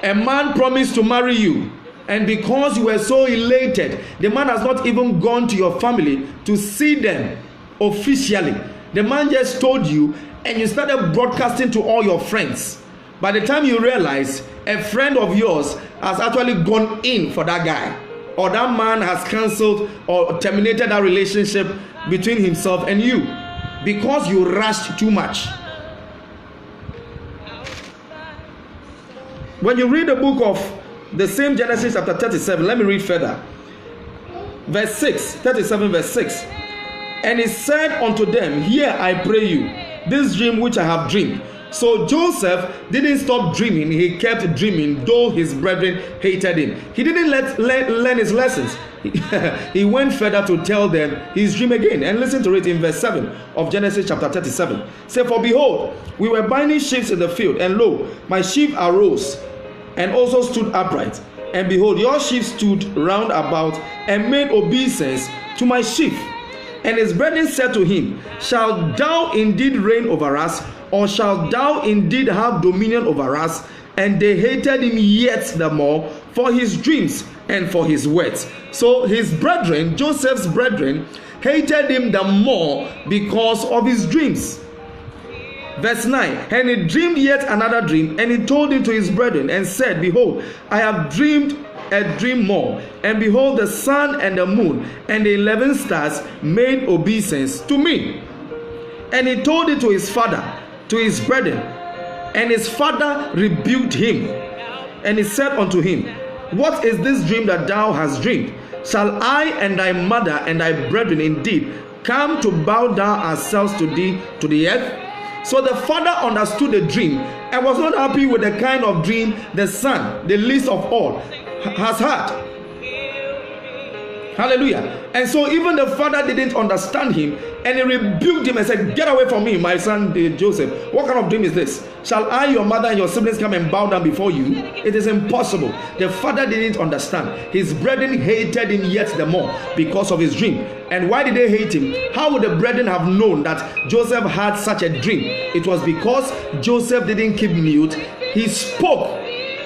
A man promised to marry you, and because you were so elated, the man has not even gone to your family to see them officially. The man just told you, and you started broadcasting to all your friends. By the time you realize, a friend of yours has actually gone in for that guy, or that man has cancelled or terminated that relationship between himself and you because you rushed too much. When you read the book of the same Genesis chapter 37, let me read further. Verse 6, 37 verse 6. And he said unto them, hear, I pray you, this dream which I have dreamed. So Joseph didn't stop dreaming. He kept dreaming, though his brethren hated him. He didn't learn his lessons. He went further to tell them his dream again. And listen to it in verse 7 of Genesis chapter 37. Say, for behold, we were binding sheaves in the field, and lo, my sheaf arose and also stood upright. And behold, your sheep stood round about and made obeisance to my sheaf. And his brethren said to him, shalt thou indeed reign over us, or shalt thou indeed have dominion over us? And they hated him yet the more for his dreams and for his words. So his brethren, Joseph's brethren, hated him the more because of his dreams. Verse 9, and he dreamed yet another dream, and he told it to his brethren, and said, behold, I have dreamed a dream more, and behold, the sun and the moon and the 11 stars made obeisance to me. And he told it to his father, to his brethren, and his father rebuked him. And he said unto him, what is this dream that thou hast dreamed? Shall I and thy mother and thy brethren indeed come to bow down ourselves to thee to the earth? So the father understood the dream and was not happy with the kind of dream the son, the least of all, has had. Hallelujah. And so even the father didn't understand him, and he rebuked him and said, "Get away from me, my son Joseph. What kind of dream is this? Shall I, your mother, and your siblings come and bow down before you? It is impossible." The father didn't understand. His brethren hated him yet the more because of his dream. And why did they hate him? How would the brethren have known that Joseph had such a dream? It was because Joseph didn't keep mute. He spoke.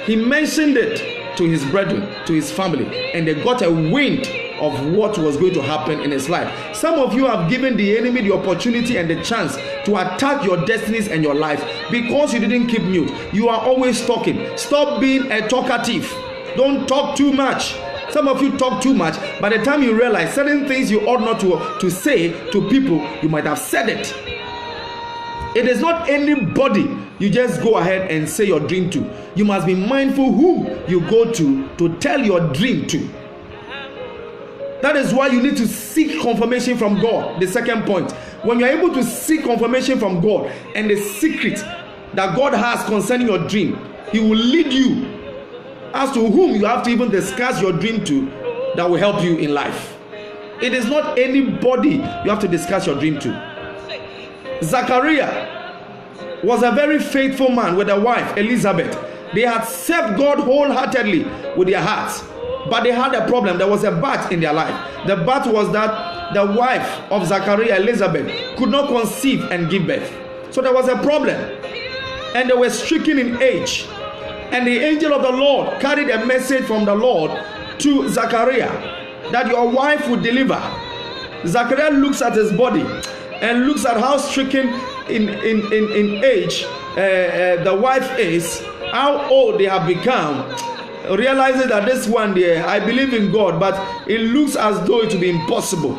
He mentioned it to his brethren, to his family, and they got a wind of what was going to happen in his life. Some of you have given the enemy the opportunity and the chance to attack your destinies and your life because you didn't keep mute. You are always talking. Stop being a talkative. Don't talk too much. Some of you talk too much. By the time you realize certain things you ought not to say to people, you might have said it. It is not anybody you just go ahead and say your dream to. You must be mindful who you go to tell your dream to. That is why you need to seek confirmation from God. The second point, when you're able to seek confirmation from God and the secret that God has concerning your dream, He will lead you as to whom you have to even discuss your dream to that will help you in life. It is not anybody you have to discuss your dream to. Zachariah was a very faithful man with a wife, Elizabeth. They had served God wholeheartedly with their hearts. But they had a problem. There was a but in their life. The but was that the wife of Zachariah, Elizabeth, could not conceive and give birth. So there was a problem. And they were stricken in age. And the angel of the Lord carried a message from the Lord to Zachariah that your wife would deliver. Zachariah looks at his body and looks at how stricken in age the wife is, how old they have become. Realizes that this one there, I believe in God, but it looks as though it will be impossible.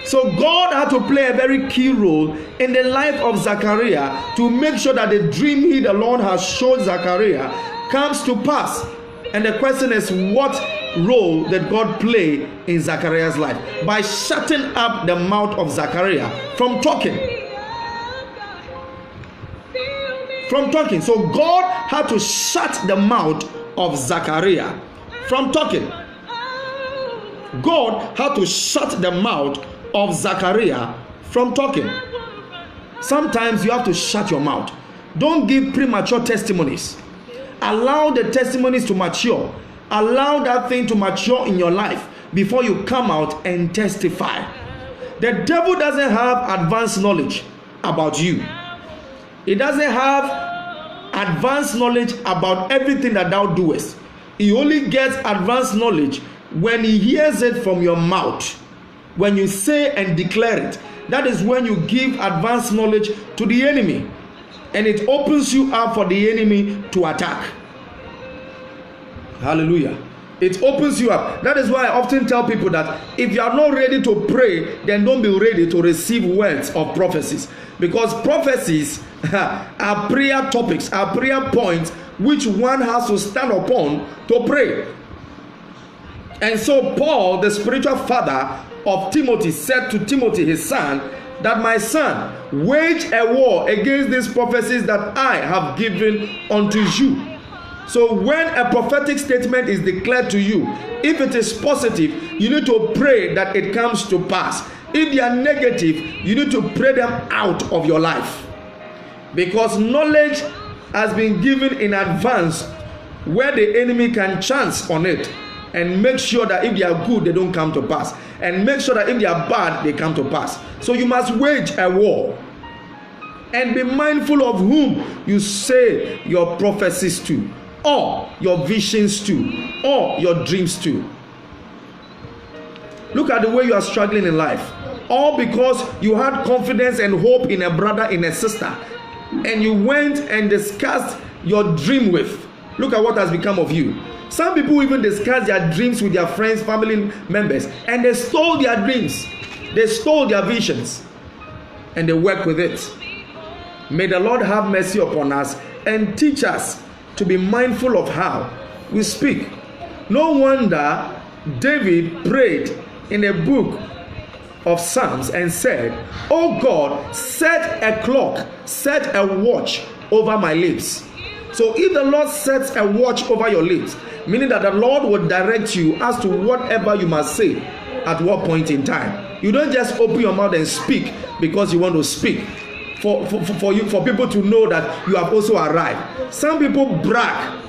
So God had to play a very key role in the life of Zachariah to make sure that the dream the Lord has shown Zachariah comes to pass. And the question is, what role did God play in Zachariah's life? By shutting up the mouth of Zachariah from talking. So God had to shut the mouth of Zachariah from talking. God had to shut the mouth of Zachariah from talking. Sometimes you have to shut your mouth. Don't give premature testimonies. Allow the testimonies to mature. Allow that thing to mature in your life before you come out and testify. The devil doesn't have advanced knowledge about you. He doesn't have advanced knowledge about everything that thou doest. He only gets advanced knowledge when he hears it from your mouth. When you say and declare it, that is when you give advanced knowledge to the enemy. And it opens you up for the enemy to attack. Hallelujah. It opens you up. That is why I often tell people that if you are not ready to pray, then don't be ready to receive words of prophecies. Because prophecies are prayer topics, are prayer points which one has to stand upon to pray. And so Paul, the spiritual father of Timothy, said to Timothy, his son, that my son, wage a war against these prophecies that I have given unto you. So when a prophetic statement is declared to you, if it is positive, you need to pray that it comes to pass. If they are negative, you need to pray them out of your life. Because knowledge has been given in advance where the enemy can chance on it and make sure that if they are good, they don't come to pass. And make sure that if they are bad, they come to pass. So you must wage a war. And be mindful of whom you say your prophecies to, or your visions to, or your dreams to. Look at the way you are struggling in life. All because you had confidence and hope in a brother, in a sister, and you went and discussed your dream with. Look at what has become of you. Some people even discuss their dreams with their friends, family members, and they stole their dreams. They stole their visions, and they work with it. May the Lord have mercy upon us and teach us to be mindful of how we speak. No wonder David prayed in a book of Psalms and said, "Oh God, set a clock, set a watch over my lips." So if the Lord sets a watch over your lips, meaning that the Lord will direct you as to whatever you must say at what point in time. You don't just open your mouth and speak because you want to speak. For people to know that you have also arrived. Some people brag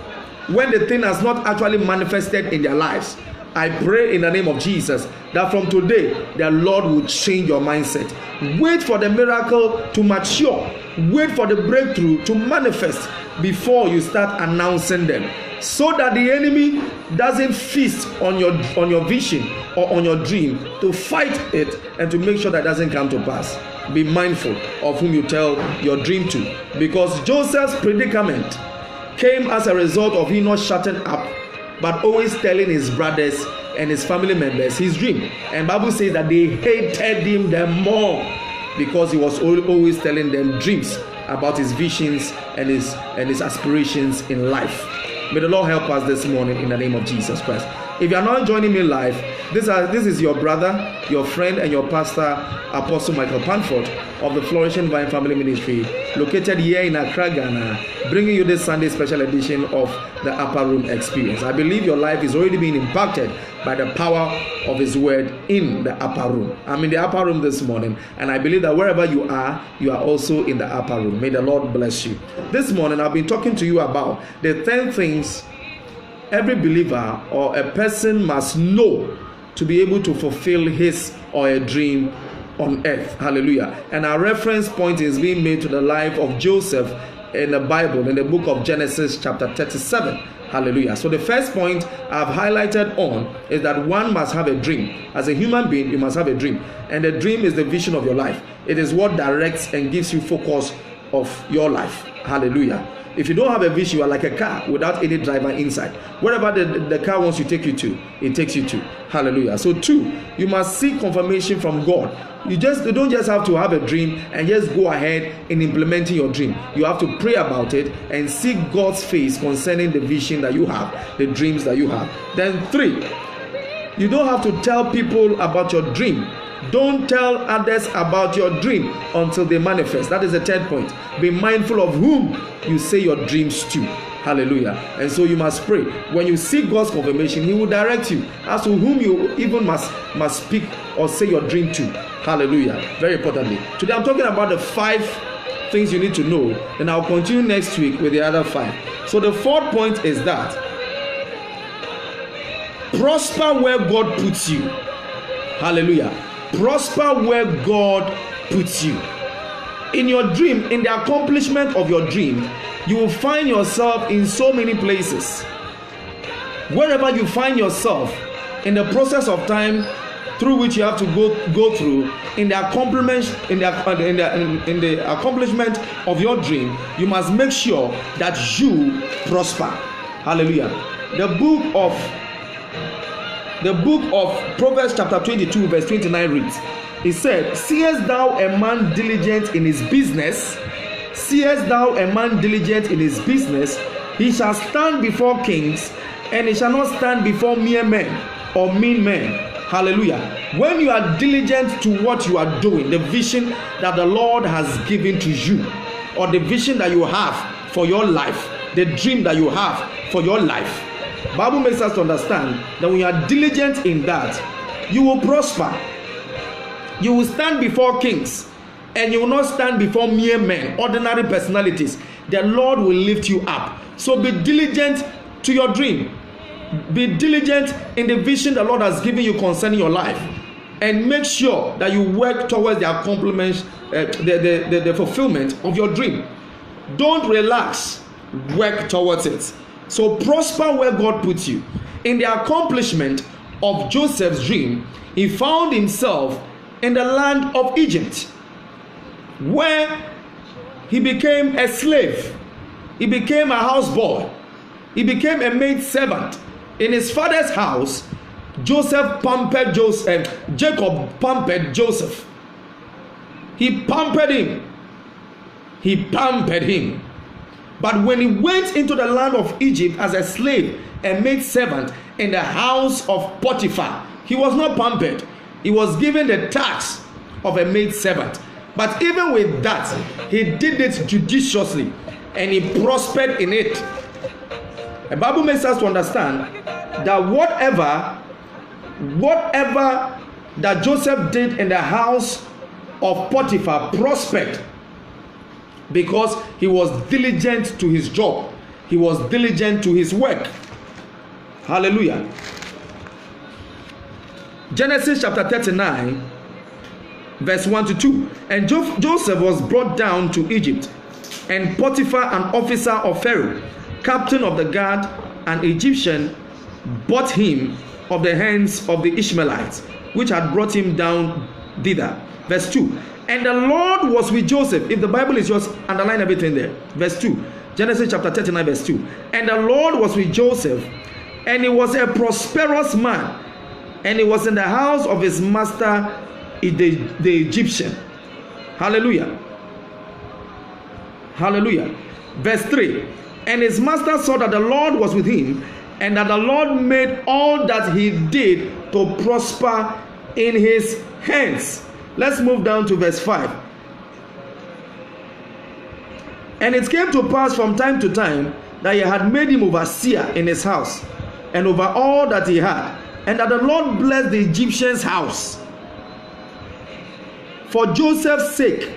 when the thing has not actually manifested in their lives. I pray in the name of Jesus that from today the Lord will change your mindset. Wait for the miracle to mature. Wait for the breakthrough to manifest before you start announcing them, so that the enemy doesn't feast on your vision or on your dream to fight it and to make sure that it doesn't come to pass. Be mindful of whom you tell your dream to, because Joseph's predicament came as a result of him not shutting up but always telling his brothers and his family members his dream. And Bible says that they hated him the more because he was always telling them dreams about his visions and his aspirations in life. May the Lord help us this morning in the name of Jesus Christ. If you are not joining me live, this is your brother, your friend, and your pastor, Apostle Michael Panford of the Flourishing Vine Family Ministry, located here in Accra, Ghana, bringing you this Sunday special edition of the Upper Room Experience. I believe your life is already being impacted by the power of His Word in the upper room. I'm in the upper room this morning, and I believe that wherever you are also in the upper room. May the Lord bless you. This morning, I've been talking to you about the 10 things every believer or a person must know to be able to fulfill his or a dream on earth. Hallelujah. And our reference point is being made to the life of Joseph in the Bible, in the book of Genesis chapter 37. Hallelujah. So the first point I've highlighted on is that one must have a dream. As a human being, you must have a dream. And the dream is the vision of your life. It is what directs and gives you focus of your life. Hallelujah. If you don't have a vision, you are like a car without any driver inside. Wherever the car wants to take you to, it takes you to. Hallelujah. So 2, you must seek confirmation from God. You don't just have to have a dream and just go ahead in implementing your dream. You have to pray about it and seek God's face concerning the vision that you have, the dreams that you have. Then 3, you don't have to tell people about your dream. Don't tell others about your dream until they manifest. That is the 3rd point. Be mindful of whom you say your dreams to. Hallelujah. And so you must pray. When you seek God's confirmation, He will direct you as to whom you even must speak or say your dream to. Hallelujah. Very importantly. Today I'm talking about the 5 things you need to know. Then I'll continue next week with the other 5. So the 4th point is that prosper where God puts you. Hallelujah. Prosper where God puts you. In your dream, in the accomplishment of your dream, you will find yourself in so many places. Wherever you find yourself in the process of time through which you have to go through, in the accomplishment of your dream, you must make sure that you prosper. Hallelujah. The book of Proverbs chapter 22 verse 29 reads, it said, seest thou a man diligent in his business? Seest thou a man diligent in his business? He shall stand before kings, and he shall not stand before mere men or mean men. Hallelujah. When you are diligent to what you are doing, the vision that the Lord has given to you, or the vision that you have for your life, the dream that you have for your life, Bible makes us to understand that when you are diligent in that, you will prosper. You will stand before kings, and you will not stand before mere men, ordinary personalities. The Lord will lift you up. So be diligent to your dream. Be diligent in the vision the Lord has given you concerning your life, and make sure that you work towards the accomplishment, the fulfillment of your dream. Don't relax. Work towards it. So prosper where God puts you. In the accomplishment of Joseph's dream, he found himself in the land of Egypt, where he became a slave. He became a houseboy. He became a maid servant. In his father's house, Jacob pampered Joseph. He pampered him. But when he went into the land of Egypt as a slave, a maid servant in the house of Potiphar, he was not pampered. He was given the tax of a maid servant. But even with that, he did it judiciously, and he prospered in it. The Bible makes us to understand that whatever that Joseph did in the house of Potiphar prospered because he was diligent to his job. He was diligent to his work. Hallelujah. Genesis chapter 39 verse 1 to 2. And Joseph was brought down to Egypt, and Potiphar, an officer of Pharaoh, captain of the guard, an Egyptian, bought him of the hands of the Ishmaelites, which had brought him down thither. Verse 2. And the Lord was with Joseph. If the Bible is yours, underline everything there. Verse 2. Genesis chapter 39 verse 2. And the Lord was with Joseph, and he was a prosperous man, and he was in the house of his master the Egyptian. Hallelujah. Hallelujah. Verse 3. And his master saw that the Lord was with him, and that the Lord made all that he did to prosper in his hands. Let's move down to verse 5. And it came to pass from time to time that he had made him overseer in his house, and over all that he had, and that the Lord blessed the Egyptian's house for Joseph's sake.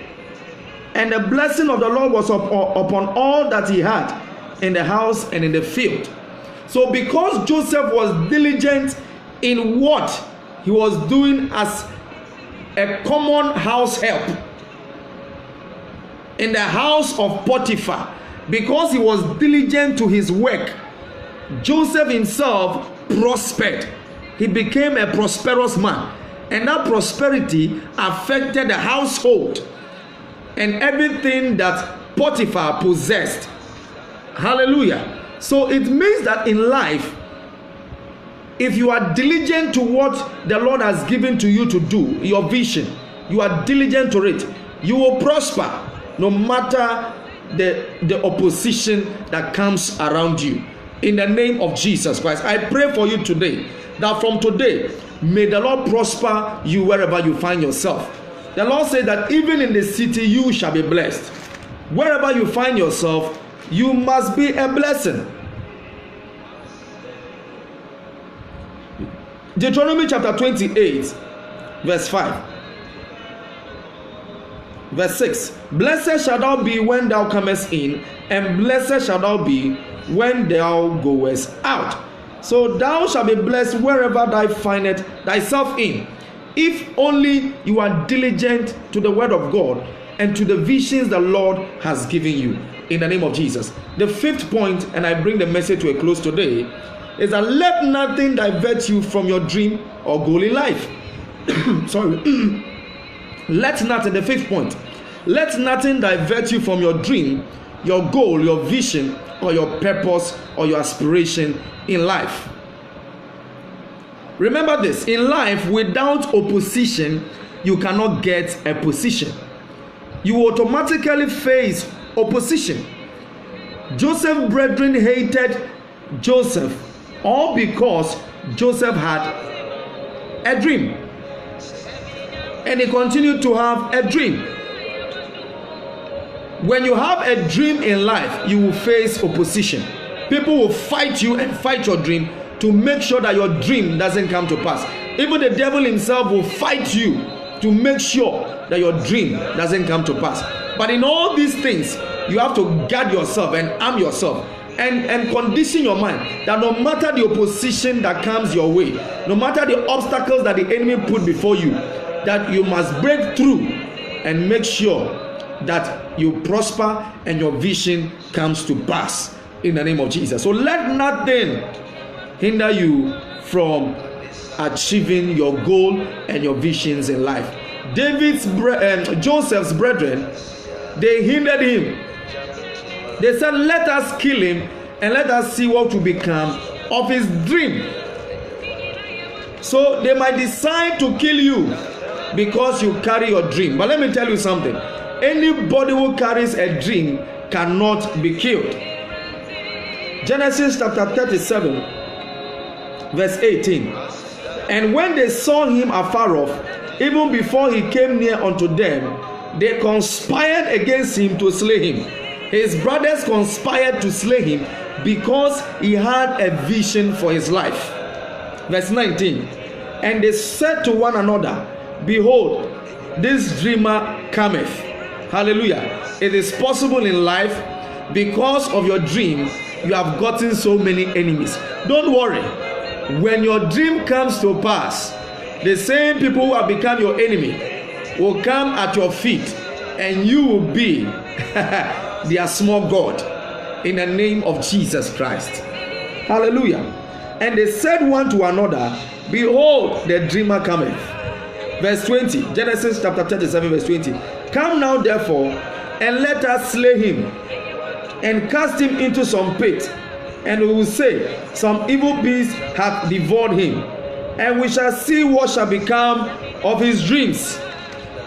And the blessing of the Lord was upon all that he had in the house and in the field. So because Joseph was diligent in what he was doing as a common house help in the house of Potiphar, because he was diligent to his work, Joseph himself prospered. He became a prosperous man, and that prosperity affected the household and everything that Potiphar possessed. Hallelujah. So it means that in life, if you are diligent to what the Lord has given to you to do, your vision, you are diligent to it, you will prosper no matter the opposition that comes around you. In the name of Jesus Christ, I pray for you today that from today, may the Lord prosper you wherever you find yourself. The Lord said that even in the city you shall be blessed. Wherever you find yourself, you must be a blessing. Deuteronomy chapter 28 verse 5. Verse 6. Blessed shalt thou be when thou comest in, and blessed shalt thou be when thou goest out. So thou shalt be blessed wherever thou findest thyself in, if only you are diligent to the word of God and to the visions the Lord has given you. In the name of Jesus. The fifth point, and I bring the message to a close today, is that let nothing divert you from your dream or goal in life. Sorry. Let nothing, the fifth point, let nothing divert you from your dream, your goal, your vision, or your purpose, or your aspiration in life. Remember this, in life, without opposition, you cannot get a position. You automatically face opposition. Joseph's brethren hated Joseph, all because Joseph had a dream. And he continued to have a dream. When you have a dream in life, you will face opposition. People will fight you and fight your dream to make sure that your dream doesn't come to pass. Even the devil himself will fight you to make sure that your dream doesn't come to pass. But in all these things, you have to guard yourself and arm yourself and condition your mind that no matter the opposition that comes your way, no matter the obstacles that the enemy put before you, that you must break through and make sure that you prosper and your vision comes to pass in the name of Jesus. So let nothing hinder you from achieving your goal and your visions in life. Joseph's brethren, they hindered him. They said, let us kill him and let us see what will become of his dream. So they might decide to kill you because you carry your dream. But let me tell you something. Anybody who carries a dream cannot be killed. Genesis chapter 37 verse 18. And when they saw him afar off, even before he came near unto them, they conspired against him to slay him. His brothers conspired to slay him because he had a vision for his life. Verse 19. And they said to one another, behold, this dreamer cometh. Hallelujah. It is possible in life, because of your dream, you have gotten so many enemies. Don't worry. When your dream comes to pass, the same people who have become your enemy will come at your feet, and you will be their small god, in the name of Jesus Christ. Hallelujah. And they said one to another, behold, the dreamer cometh. Verse 20, Genesis chapter 37 verse 20. Come now therefore, and let us slay him, and cast him into some pit, and we will say, some evil beast hath devoured him, and we shall see what shall become of his dreams.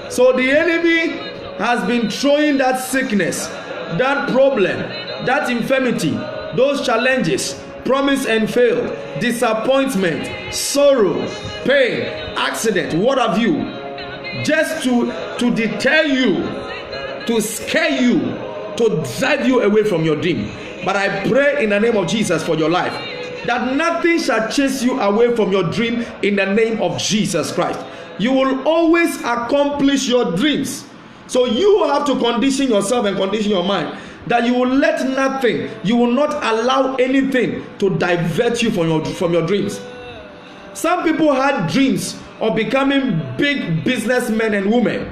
So the enemy has been throwing that sickness, that problem, that infirmity, those challenges, promise and fail, disappointment, sorrow, pain, accident, what have you, just to deter you, to scare you, to drive you away from your dream. But I pray in the name of Jesus for your life, that nothing shall chase you away from your dream in the name of Jesus Christ. You will always accomplish your dreams. So you have to condition yourself and condition your mind that you will let nothing, you will not allow anything to divert you from your dreams. Some people had dreams of becoming big businessmen and women,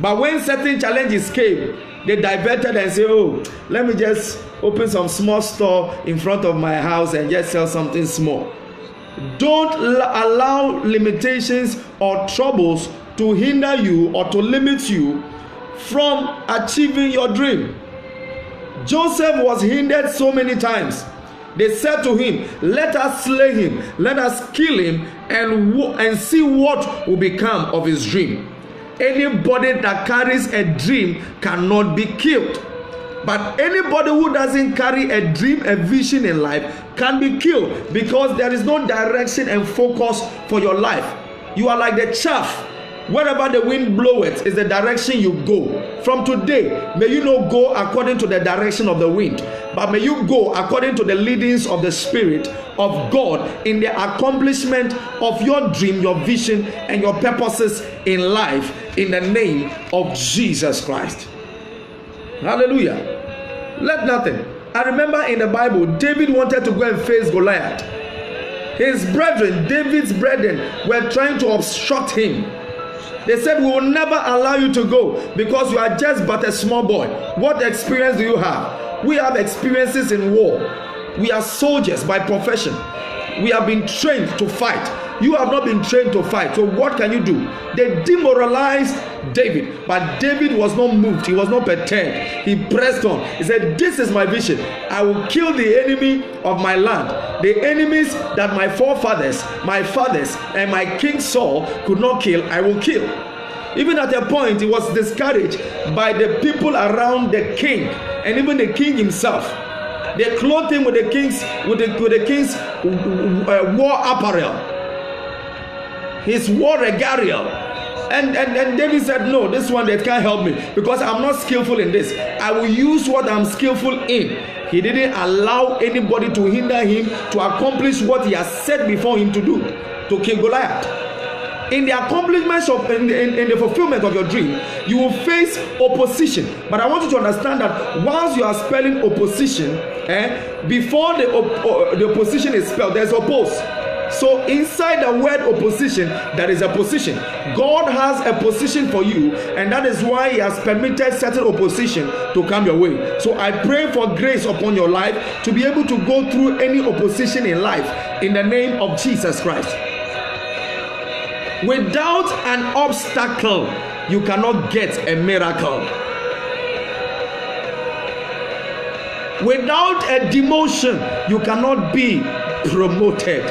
but when certain challenges came, they diverted and say, oh, let me just open some small store in front of my house and just sell something small. Don't allow limitations or troubles to hinder you or to limit you from achieving your dream. Joseph was hindered so many times. They said to him, let us slay him, let us kill him, and see what will become of his dream. Anybody that carries a dream cannot be killed. But anybody who doesn't carry a dream, a vision in life, can be killed, because there is no direction and focus for your life. You are like the chaff. Wherever the wind bloweth is the direction you go. From today, may you not go according to the direction of the wind, but may you go according to the leadings of the Spirit of God in the accomplishment of your dream, your vision, and your purposes in life, in the name of Jesus Christ. Hallelujah. Let nothing. I remember in the Bible, David wanted to go and face Goliath. His brethren, David's brethren, were trying to obstruct him. They said, we will never allow you to go because you are just but a small boy. What experience do you have? We have experiences in war. We are soldiers by profession. We have been trained to fight. You have not been trained to fight. So what can you do? They demoralized David, but David was not moved. He was not perturbed. He pressed on. He said, this is my vision. I will kill the enemy of my land. The enemies that my forefathers, my fathers, and my king Saul could not kill, I will kill. Even at a point, he was discouraged by the people around the king, and even the king himself. They clothed him with the king's war apparel, his war regalia. And David said, no, this one, they can't help me because I'm not skillful in this. I will use what I'm skillful in. He didn't allow anybody to hinder him to accomplish what he has set before him to do, to kill Goliath. In the accomplishments of in the fulfillment of your dream, you will face opposition. But I want you to understand that once you are spelling opposition, before the opposition is spelled, there's oppose. So inside the word opposition, there is a position. God has a position for you, and that is why He has permitted certain opposition to come your way. So I pray for grace upon your life to be able to go through any opposition in life in the name of Jesus Christ. Without an obstacle, you cannot get a miracle. Without a demotion, you cannot be promoted.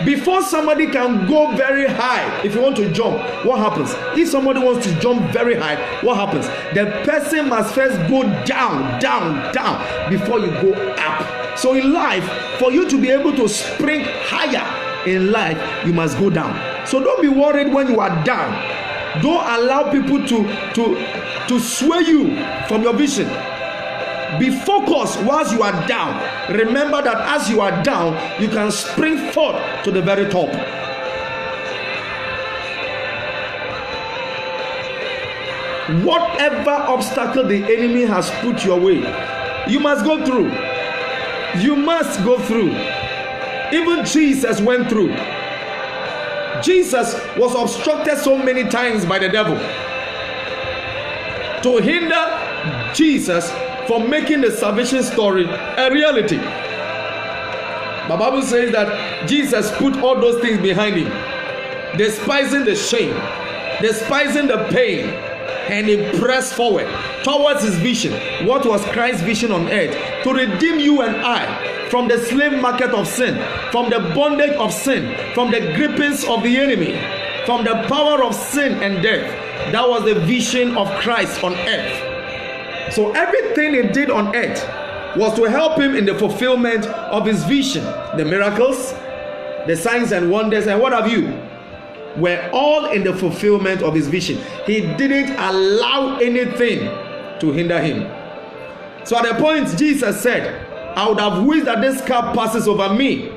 Before somebody can go very high, if you want to jump, what happens? If somebody wants to jump very high, what happens? The person must first go down before you go up. So in life, for you to be able to spring higher in life, you must go down. So don't be worried when you are down. Don't allow people to to sway you from your vision. Be focused whilst you are down. Remember that as you are down, you can spring forth to the very top. Whatever obstacle the enemy has put your way, you must go through. You must go through. Even Jesus went through. Jesus was obstructed so many times by the devil to hinder Jesus from making the salvation story a reality. The Bible says that Jesus put all those things behind him, despising the shame, despising the pain, and he pressed forward towards his vision. What was Christ's vision on earth? To redeem you and I from the slave market of sin, from the bondage of sin, from the grippings of the enemy, from the power of sin and death. That was the vision of Christ on earth. So everything he did on earth was to help him in the fulfillment of his vision. The miracles, the signs and wonders, and what have you, were all in the fulfillment of his vision. He didn't allow anything to hinder him. So at the point Jesus said, I would have wished that this cup passes over me.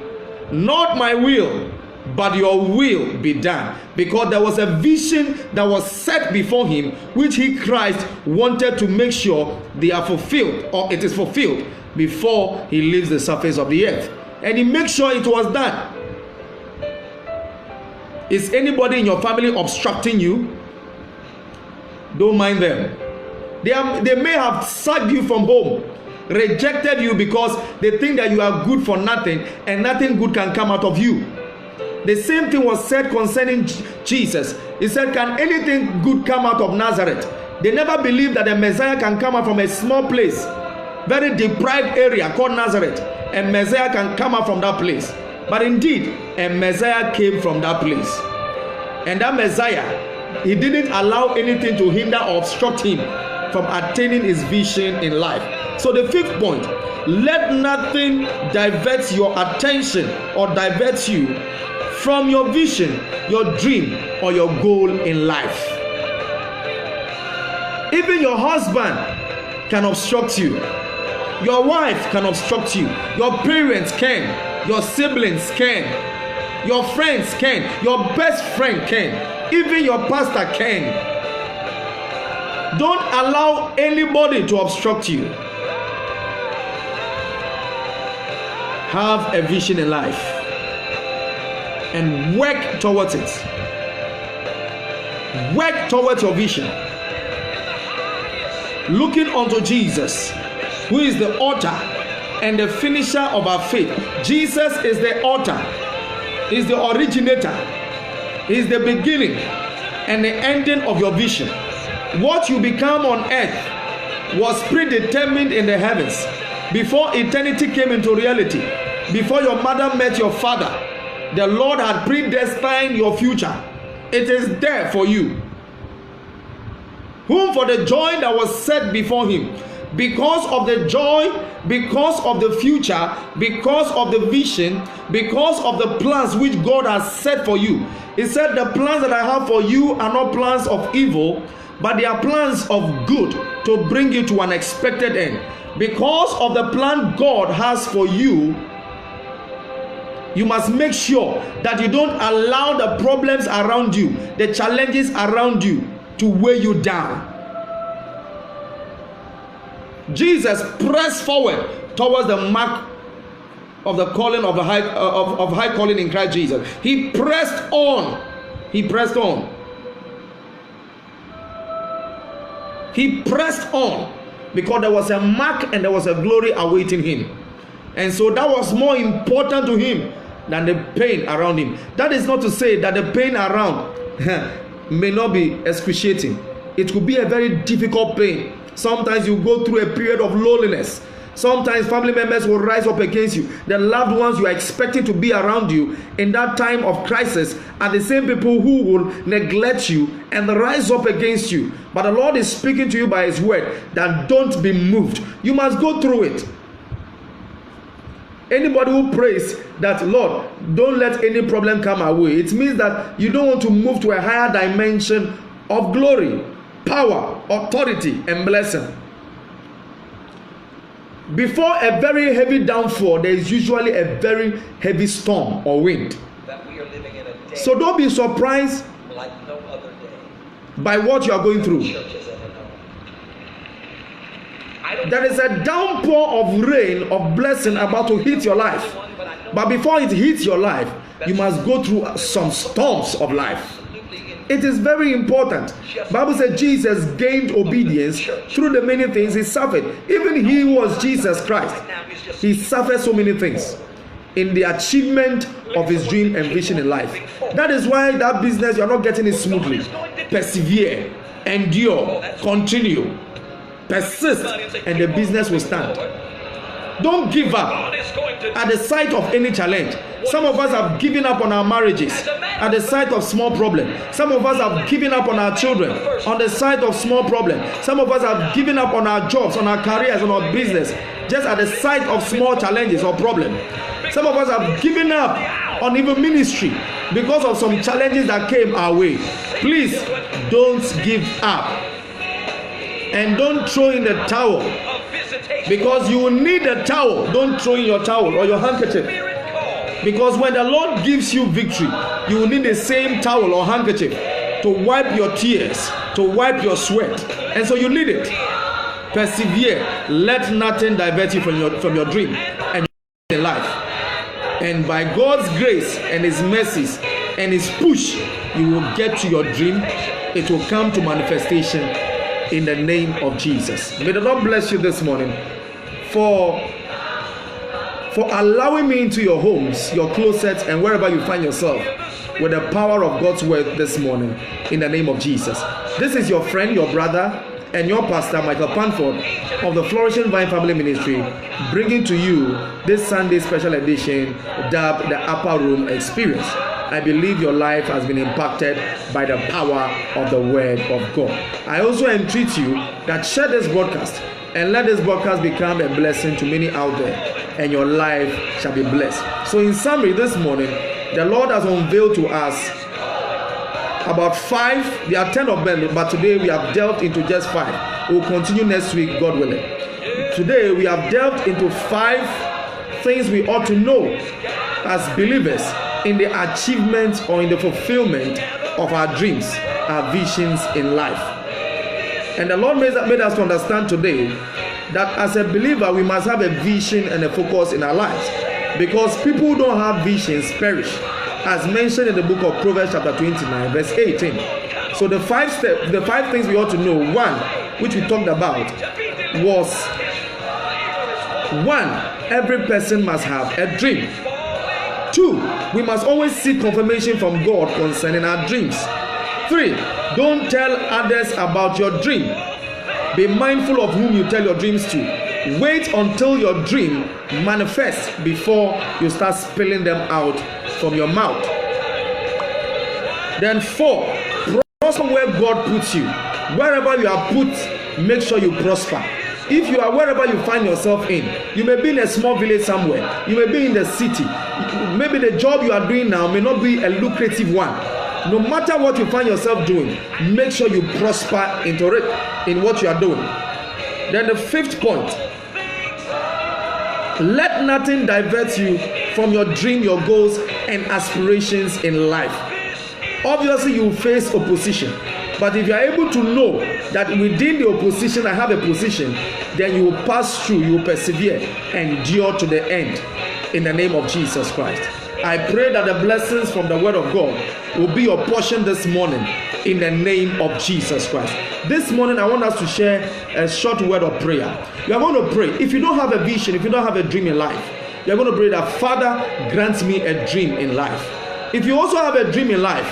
Not my will, but your will be done. Because there was a vision that was set before him, which he, Christ, wanted to make sure they are fulfilled, or it is fulfilled, before he leaves the surface of the earth. And he makes sure it was done. Is anybody in your family obstructing you? Don't mind them. They may have sacked you from home, rejected you because they think that you are good for nothing and nothing good can come out of you. The same thing was said concerning Jesus. He said, can anything good come out of Nazareth? They never believed that the Messiah can come out from a small place, very deprived area called Nazareth, and Messiah can come out from that place. But indeed, a Messiah came from that place. And that Messiah, he didn't allow anything to hinder or obstruct him from attaining his vision in life. So the fifth point, let nothing divert your attention or divert you from your vision, your dream, or your goal in life. Even your husband can obstruct you. Your wife can obstruct you. Your parents can. Your siblings can. Your friends can. Your best friend can. Even your pastor can. Don't allow anybody to obstruct you. Have a vision in life and work towards it. Work towards your vision. Looking unto Jesus, who is the author and the finisher of our faith. Jesus is the author, is the originator, is the beginning and the ending of your vision. What you become on earth was predetermined in the heavens before eternity came into reality. Before your mother met your father, the Lord had predestined your future. It is there for you. Whom for the joy that was set before him, because of the joy, because of the future, because of the vision, because of the plans which God has set for you. He said, the plans that I have for you are not plans of evil, but they are plans of good, to bring you to an expected end. Because of the plan God has for you, you must make sure that you don't allow the problems around you, the challenges around you, to weigh you down. Jesus pressed forward towards the mark of the calling of the high calling in Christ Jesus. He pressed on. He pressed on. He pressed on because there was a mark and there was a glory awaiting him. And so that was more important to him than the pain around him. That is not to say that the pain around may not be excruciating. It could be a very difficult pain. Sometimes you go through a period of loneliness. Sometimes family members will rise up against you. The loved ones you are expecting to be around you in that time of crisis are the same people who will neglect you and rise up against you. But the Lord is speaking to you by his word that don't be moved. You must go through it. Anybody who prays that, Lord, don't let any problem come our way, it means that you don't want to move to a higher dimension of glory. power, authority, and blessing. Before a very heavy downfall, there is usually a very heavy storm or wind. That we are living in a day So don't be surprised like no other day by what you are going through. the church has ever known. I don't There is a downpour of rain, of blessing about to hit your life. know one, but I know But before it hits your life, you must go through some storms of life. absolutely in It is very important. Bible says Jesus gained obedience through the many things he suffered. Even he was Jesus Christ. now is just He suffered so many things in the achievement of his dream and vision in life. That is why that business, you're not getting it smoothly. Persevere, endure, continue, persist, and the business will stand. Don't give up God is going to at the sight of any challenge. Some of us have given up on our marriages at the sight of small problem. Some of us have given up on our children on the sight of small problem. Some of us have given up on our jobs, on our careers, on our business, just at the sight of small challenges or problem. Some of us have given up on even ministry because of some challenges that came our way. Please don't give up and don't throw in the towel, a visitation because you will need a towel. Don't throw in your towel or your handkerchief, spirit call. because when the Lord gives you victory, you will need the same towel or handkerchief to wipe your tears, to wipe your sweat, and so you need it. Persevere. Let nothing divert you from your dream and your life. And by God's grace and his mercies and his push, you will get to your dream. It will come to manifestation in the name of Jesus. May the Lord bless you this morning for allowing me into your homes, your closets, and wherever you find yourself with the power of God's word this morning in the name of Jesus. This is your friend, your brother, and your pastor, Michael Panford of the Flourishing Vine Family Ministry, bringing to you this Sunday special edition dubbed the Upper Room Experience. I believe your life has been impacted by the power of the word of God. I also entreat you that share this broadcast and let this broadcast become a blessing to many out there, and your life shall be blessed. So in summary, this morning, the Lord has unveiled to us about 5. There are 10 of them, but today we have delved into just 5. We will continue next week, God willing. Today we have delved into 5 things we ought to know as believers in the achievement or in the fulfillment of our dreams, our visions in life. And the Lord made us to understand today that as a believer we must have a vision and a focus in our lives, because people who don't have visions perish, as mentioned in the book of Proverbs chapter 29 verse 18. So the 5 things we ought to know, 1, which we talked about, was 1, every person must have a dream. 2, we must always seek confirmation from God concerning our dreams. 3, don't tell others about your dream. Be mindful of whom you tell your dreams to. Wait until your dream manifests before you start spilling them out from your mouth. Then 4, prosper where God puts you. Wherever you are put, make sure you prosper. If you are wherever you find yourself in, you may be in a small village somewhere, you may be in the city, maybe the job you are doing now may not be a lucrative one. No matter what you find yourself doing, make sure you prosper into it in what you are doing. Then the 5th point, let nothing divert you from your dream, your goals, and aspirations in life. Obviously, you will face opposition, but if you are able to know that within the opposition I have a position, then you will pass through, you will persevere, endure to the end in the name of Jesus Christ. I pray that the blessings from the word of God will be your portion this morning in the name of Jesus Christ. This morning I want us to share a short word of prayer. We are going to pray. If you don't have a vision, if you don't have a dream in life, you are going to pray that, Father, grant me a dream in life. If you also have a dream in life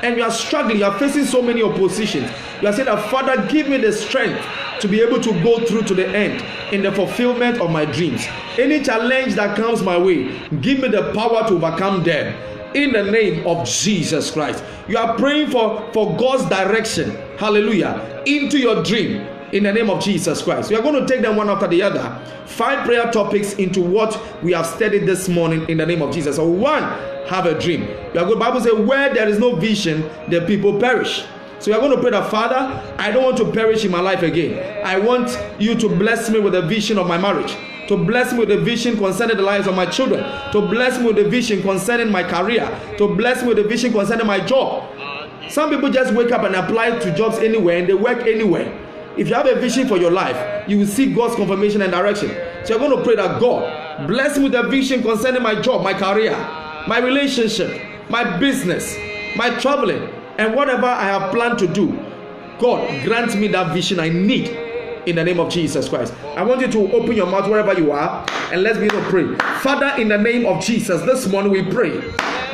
and you are struggling, you are facing so many oppositions, you are saying that, Father, give me the strength to be able to go through to the end in the fulfillment of my dreams. Any challenge that comes my way, give me the power to overcome them in the name of Jesus Christ. You are praying for God's direction, hallelujah, into your dream in the name of Jesus Christ. We are going to take them one after the other. 5 prayer topics into what we have studied this morning in the name of Jesus. So 1, have a dream. The Bible says, where there is no vision, the people perish. So we are going to pray that, Father, I don't want to perish in my life again. I want you to bless me with a vision of my marriage, to bless me with a vision concerning the lives of my children, to bless me with a vision concerning my career, to bless me with a vision concerning my job. Some people just wake up and apply to jobs anywhere and they work anywhere. If you have a vision for your life, you will see God's confirmation and direction. So you're going to pray that, God, bless me with a vision concerning my job, my career, my relationship, my business, my traveling, and whatever I have planned to do. God, grant me that vision I need in the name of Jesus Christ. I want you to open your mouth wherever you are and let's begin to pray. Father, in the name of Jesus, this morning we pray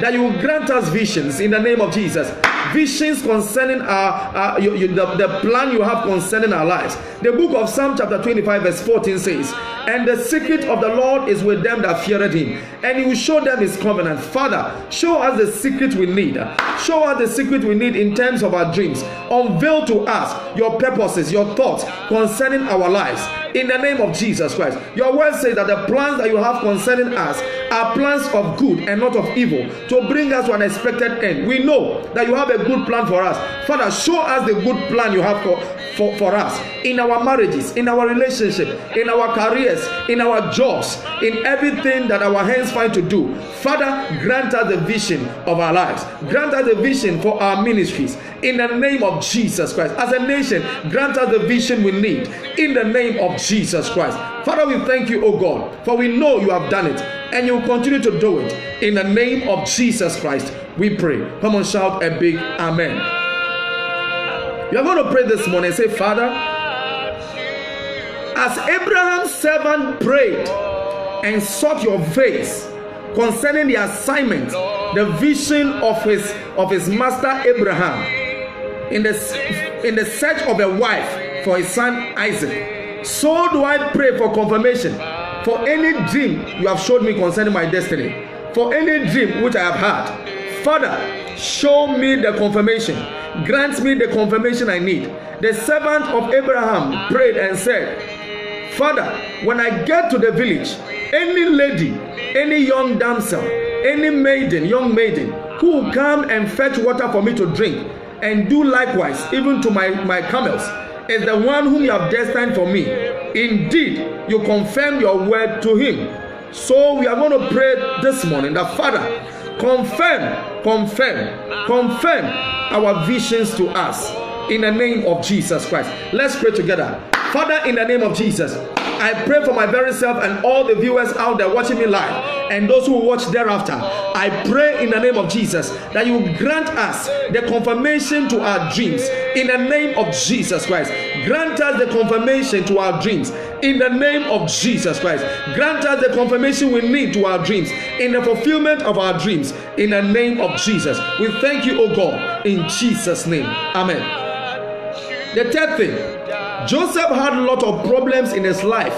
that you will grant us visions in the name of Jesus. Visions concerning the plan you have concerning our lives. The book of Psalm chapter 25 verse 14 says, and the secret of the Lord is with them that feareth him, and he will show them his covenant. Father, show us the secret we need. Show us the secret we need in terms of our dreams. Unveil to us your purposes, your thoughts concerning our lives. In the name of Jesus Christ. Your word says that the plans that you have concerning us are plans of good and not of evil, to bring us to an expected end. We know that you have a good plan for us. Father, show us the good plan you have for us in our marriages, in our relationship, in our careers, in our jobs, in everything that our hands find to do. Father, grant us the vision of our lives. Grant us the vision for our ministries. In the name of Jesus Christ. As a nation, grant us the vision we need. In the name of Jesus Christ. Father, we thank you, O God, for we know you have done it and you will continue to do it. In the name of Jesus Christ, we pray. Come on, shout a big amen. You are going to pray this morning and say, Father, as Abraham's servant prayed and sought your face concerning the assignment, the vision of his master Abraham in the search of a wife for his son Isaac, so do I pray for confirmation for any dream you have showed me concerning my destiny, for any dream which I have had. Father, show me the confirmation. Grant me the confirmation I need. The servant of Abraham prayed and said, Father, when I get to the village, any lady, any young damsel, any maiden, young maiden, who will come and fetch water for me to drink, and do likewise even to my camels, is the one whom you have destined for me. Indeed, you confirm your word to him. So we are going to pray this morning that, Father, confirm our visions to us in the name of Jesus Christ. Let's pray together. Father, in the name of Jesus, I pray for my very self and all the viewers out there watching me live and those who will watch thereafter. I pray in the name of Jesus that you grant us the confirmation to our dreams in the name of Jesus Christ. Grant us the confirmation to our dreams in the name of Jesus Christ. Grant us the confirmation we need to our dreams in the fulfillment of our dreams in the name of Jesus. We thank you, O God, in Jesus' name. Amen. The third thing, Joseph had a lot of problems in his life.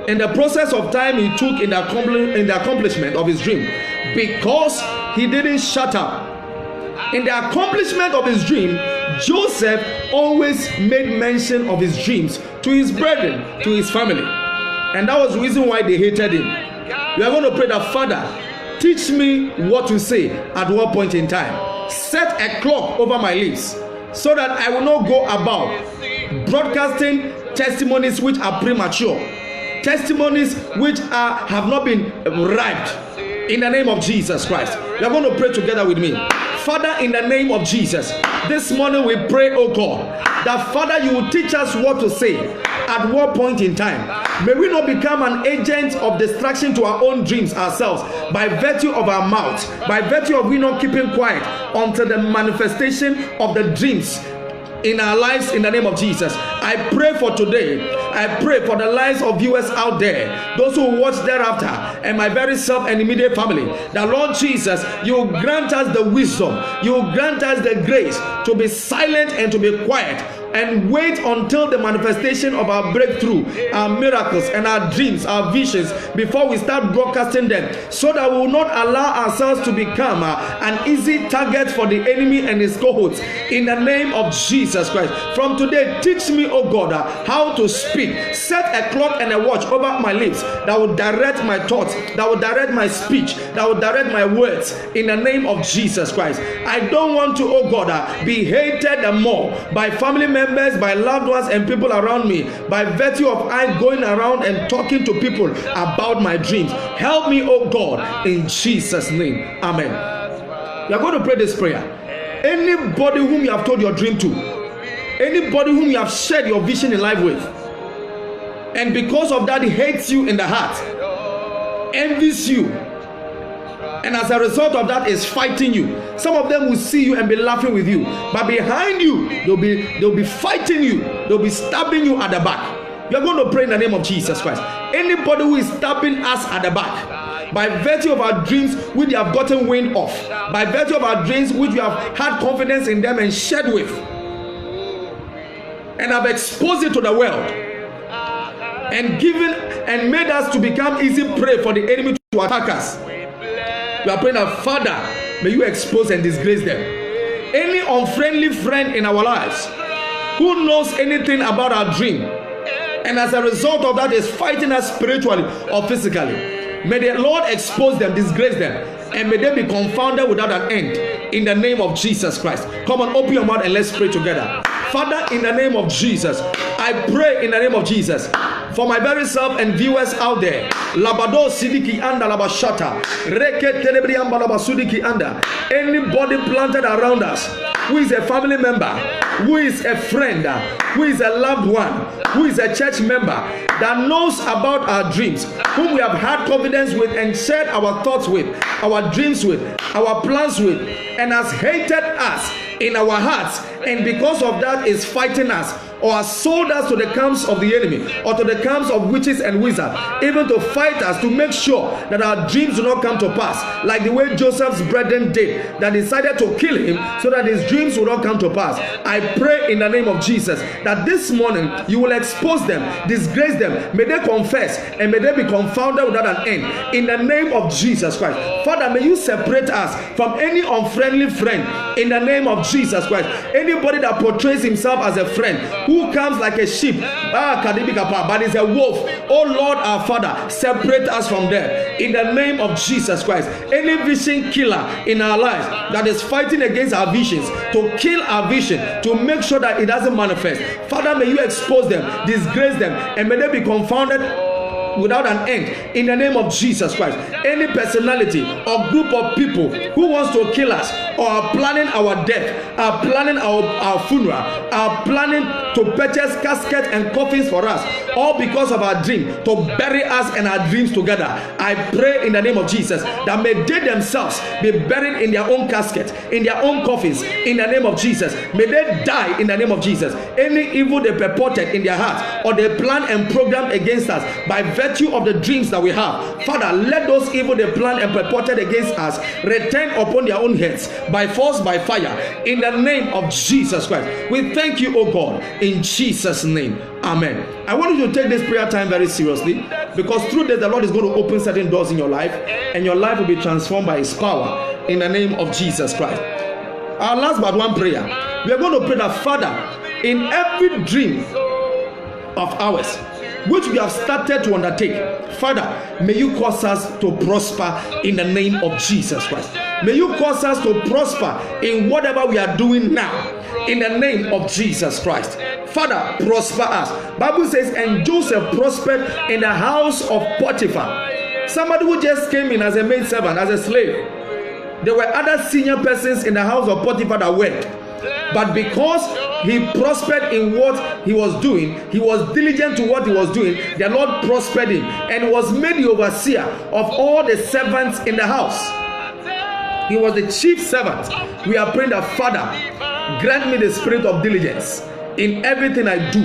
In the process of time he took in the accomplishment of his dream, because he didn't shut up. In the accomplishment of his dream, Joseph always made mention of his dreams to his brethren, to his family. And that was the reason why they hated him. We are going to pray that, Father, teach me what to say at what point in time. Set a clock over my lips so that I will not go about broadcasting testimonies which are premature, testimonies which have not been ripe. In the name of Jesus Christ, we are going to pray together with me. Father, in the name of Jesus, this morning we pray, oh God, that Father, you will teach us what to say at what point in time. May we not become an agent of distraction to our own dreams ourselves by virtue of our mouth, by virtue of we not keeping quiet until the manifestation of the dreams in our lives in the name of Jesus. I pray for today. I pray for the lives of viewers out there, those who watch thereafter, and my very self and immediate family, that Lord Jesus, you will grant us the wisdom, you will grant us the grace to be silent and to be quiet and wait until the manifestation of our breakthrough, our miracles, and our dreams, our visions, before we start broadcasting them, so that we will not allow ourselves to become an easy target for the enemy and his cohorts. In the name of Jesus Christ, from today, teach me, oh God, how to speak. Set a clock and a watch over my lips that will direct my thoughts, that will direct my speech, that will direct my words. In the name of Jesus Christ, I don't want to, oh God, be hated more by family members, by loved ones, and people around me, by virtue of I going around and talking to people about my dreams. Help me, oh God, in Jesus' name. Amen. You are going to pray this prayer. Anybody whom you have told your dream to, anybody whom you have shared your vision in life with, and because of that he hates you in the heart, envies you, and as a result of that is fighting you. Some of them will see you and be laughing with you, but behind you they'll be fighting you, they'll be stabbing you at the back. You're going to pray in the name of Jesus Christ. Anybody who is stabbing us at the back, by virtue of our dreams which we have gotten wind of, by virtue of our dreams which we have had confidence in them and shared with, and have exposed it to the world, and given and made us to become easy prey for the enemy to attack us. We are praying that, Father, may you expose and disgrace them. Any unfriendly friend in our lives who knows anything about our dream, and as a result of that is fighting us spiritually or physically, may the Lord expose them, disgrace them, and may they be confounded without an end, in the name of Jesus Christ. Come on, open your mouth and let's pray together. Father, in the name of Jesus, I pray in the name of Jesus for my very self and viewers out there. Labado sidiki anda labashata reke telebri amba labasudiki anda. Anybody planted around us who is a family member, who is a friend, who is a loved one, who is a church member that knows about our dreams, whom we have had confidence with and shared our thoughts with, our dreams with, our plans with, and has hated us in our hearts, and because of that is fighting us, or has sold us to the camps of the enemy, or to the camps of witches and wizards, even to fight us to make sure that our dreams do not come to pass, like the way Joseph's brethren did, that decided to kill him so that his dreams would not come to pass. I pray in the name of Jesus that this morning you will expose them, disgrace them, may they confess, and may they be confounded without an end, in the name of Jesus Christ. Father, may you separate us from any unfriendly friend, in the name of Jesus Christ. Anybody that portrays himself as a friend, who comes like a sheep, but is a wolf, oh Lord our Father, separate us from them, in the name of Jesus Christ. Any vision killer in our lives that is fighting against our visions, to kill our vision, to make sure that it doesn't manifest, Father, may you expose them, disgrace them, and may they be confounded without an end, in the name of Jesus Christ. Any personality or group of people who wants to kill us, or are planning our death, are planning our funeral, are planning to purchase caskets and coffins for us, all because of our dream, to bury us and our dreams together, I pray in the name of Jesus that may they themselves be buried in their own caskets, in their own coffins, in the name of Jesus. May they die in the name of Jesus. Any evil they purported in their hearts, or they plan and program against us by virtue of the dreams that we have, Father, let those evil they planned and purported against us return upon their own heads, by force, by fire, in the name of Jesus Christ. We thank you, oh God, in Jesus' name. Amen. I want you to take this prayer time very seriously, because through this the Lord is going to open certain doors in your life, and your life will be transformed by his power, in the name of Jesus Christ. Our last but one prayer, we are going to pray that, Father, in every dream of ours which we have started to undertake, Father, may you cause us to prosper in the name of Jesus Christ. May you cause us to prosper in whatever we are doing now, in the name of Jesus Christ. Father, prosper us. Bible says, and Joseph prospered in the house of Potiphar. Somebody who just came in as a maid servant, as a slave. There were other senior persons in the house of Potiphar that went. But because he prospered in what he was doing, he was diligent to what he was doing, the Lord prospered him and was made the overseer of all the servants in the house. He was the chief servant. We are praying that, Father, grant me the spirit of diligence in everything I do,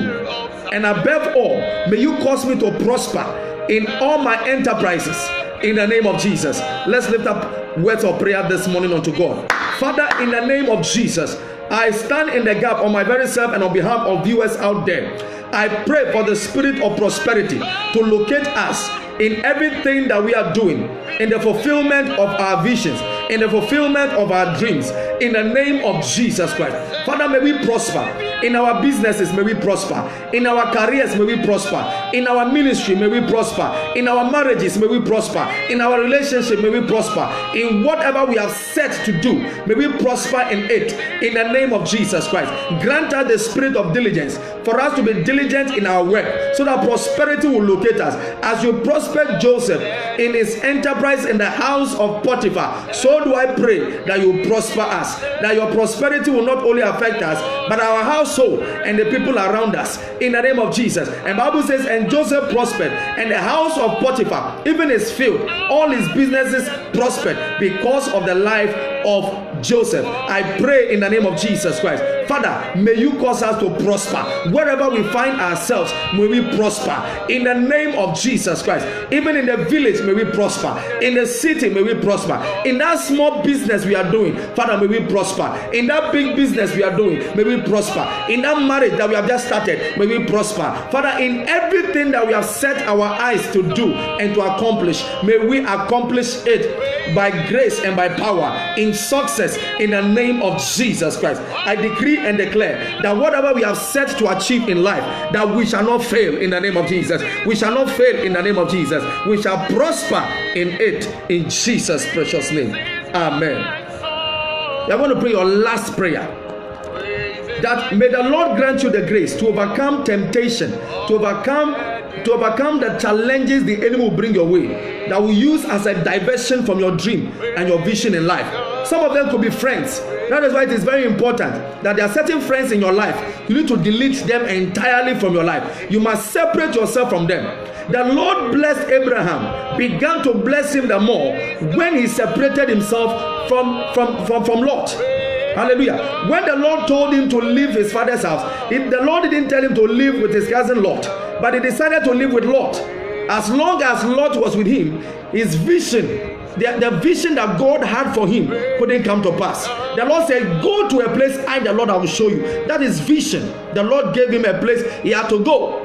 and above all, may you cause me to prosper in all my enterprises, in the name of Jesus. Let's lift up words of prayer this morning unto God. Father, in the name of Jesus, I stand in the gap on my very self and on behalf of viewers out there. I pray for the spirit of prosperity to locate us in everything that we are doing, in the fulfillment of our visions, in the fulfillment of our dreams, in the name of Jesus Christ. Father, may we prosper. In our businesses, may we prosper. In our careers, may we prosper. In our ministry, may we prosper. In our marriages, may we prosper. In our relationship, may we prosper. In whatever we have set to do, may we prosper in it. In the name of Jesus Christ. Grant us the spirit of diligence for us to be diligent in our work, so that prosperity will locate us. As you prospered Joseph in his enterprise in the house of Potiphar, so do I pray that you prosper us, that your prosperity will not only affect us, but our household and the people around us, in the name of Jesus. And Bible says, and Joseph prospered, and the house of Potiphar, even his field, all his businesses prospered because of the life of Joseph. I pray in the name of Jesus Christ. Father, may you cause us to prosper. Wherever we find ourselves, may we prosper. In the name of Jesus Christ. Even in the village, may we prosper. In the city, may we prosper. In that small business we are doing, Father, may we prosper. In that big business we are doing, may we prosper. In that marriage that we have just started, may we prosper. Father, in everything that we have set our eyes to do and to accomplish, may we accomplish it by grace and by power, in success, in the name of Jesus Christ. I decree and declare that whatever we have set to achieve in life, that we shall not fail in the name of Jesus. We shall not fail in the name of Jesus. We shall prosper in it, in Jesus' precious name. Amen. We are going to pray your last prayer, that may the Lord grant you the grace to overcome temptation, to overcome the challenges the enemy will bring your way, that will use as a diversion from your dream and your vision in life. Some of them could be friends. That is why it is very important that there are certain friends in your life. You need to delete them entirely from your life. You must separate yourself from them. The Lord blessed Abraham, began to bless him the more when he separated himself from Lot. Hallelujah. When the Lord told him to leave his father's house, the Lord didn't tell him to live with his cousin Lot, but he decided to live with Lot. As long as Lot was with him, his vision, the vision that God had for him, couldn't come to pass. The Lord said, go to a place the Lord I will show you. That is vision. The Lord gave him a place he had to go.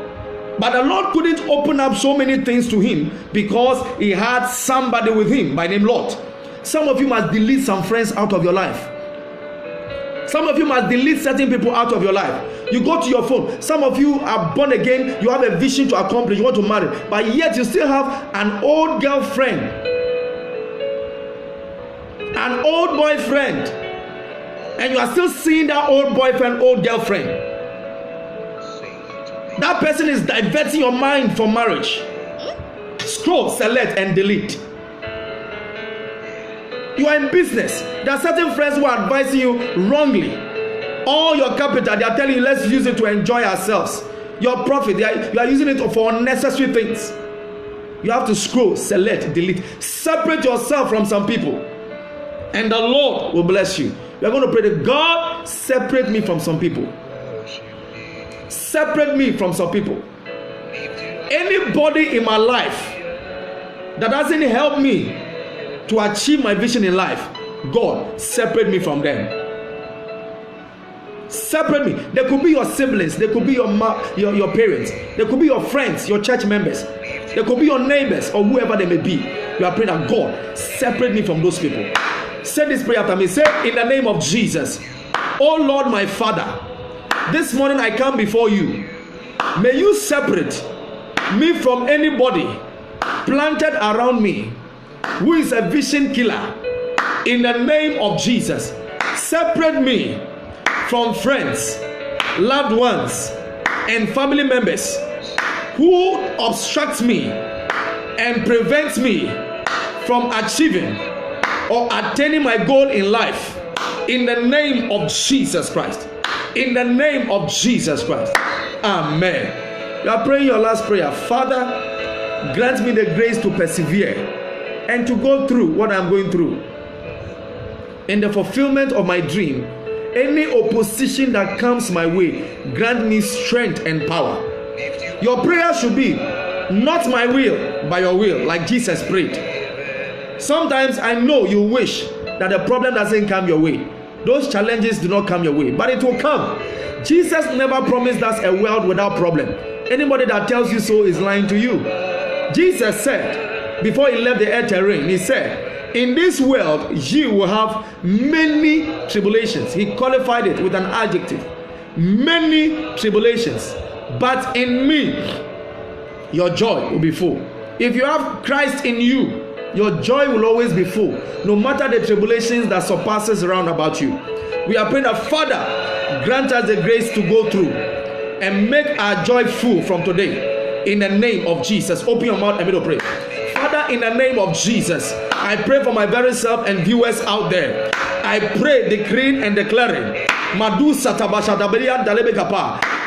But the Lord couldn't open up so many things to him because he had somebody with him by name Lot. Some of you must delete some friends out of your life. Some of you must delete certain people out of your life. You go to your phone. Some of you are born again. You have a vision to accomplish. You want to marry. But yet you still have an old girlfriend, an old boyfriend. And you are still seeing that old boyfriend, old girlfriend. That person is diverting your mind from marriage. Scroll, select, and delete. You are in business. There are certain friends who are advising you wrongly. All your capital, they are telling you, let's use it to enjoy ourselves. Your profit, you are using it for unnecessary things. You have to scroll, select, delete. Separate yourself from some people, and the Lord will bless you. We are going to pray that God, separate me from some people. Separate me from some people. Anybody in my life that doesn't help me to achieve my vision in life, God, separate me from them. Separate me. There could be your siblings, there could be your parents, there could be your friends, your church members, there could be your neighbors, or whoever they may be. You are praying that God, separate me from those people. Say this prayer after me. Say, in the name of Jesus, oh Lord my Father, this morning I come before you. May you separate me from anybody planted around me who is a vision killer. In the name of Jesus, separate me from friends, loved ones, and family members who obstruct me and prevent me from achieving or attaining my goal in life. In the name of Jesus Christ. In the name of Jesus Christ. Amen. You are praying your last prayer. Father, grant me the grace to persevere and to go through what I'm going through. In the fulfillment of my dream, any opposition that comes my way, grant me strength and power. Your prayer should be, not my will, but your will, like Jesus prayed. Sometimes I know you wish that the problem doesn't come your way. those challenges do not come your way, but it will come. Jesus never promised us a world without problem. Anybody that tells you so is lying to you. Jesus said, before he left the earth terrain, he said, in this world you will have many tribulations. He qualified it with an adjective. Many tribulations. But in me, your joy will be full. If you have Christ in you, your joy will always be full, no matter the tribulations that surpasses around about you. We are praying that, Father, grant us the grace to go through and make our joy full from today. In the name of Jesus. Open your mouth and begin to pray. Father, in the name of Jesus, I pray for my very self and viewers out there. I pray, decreeing and declaring,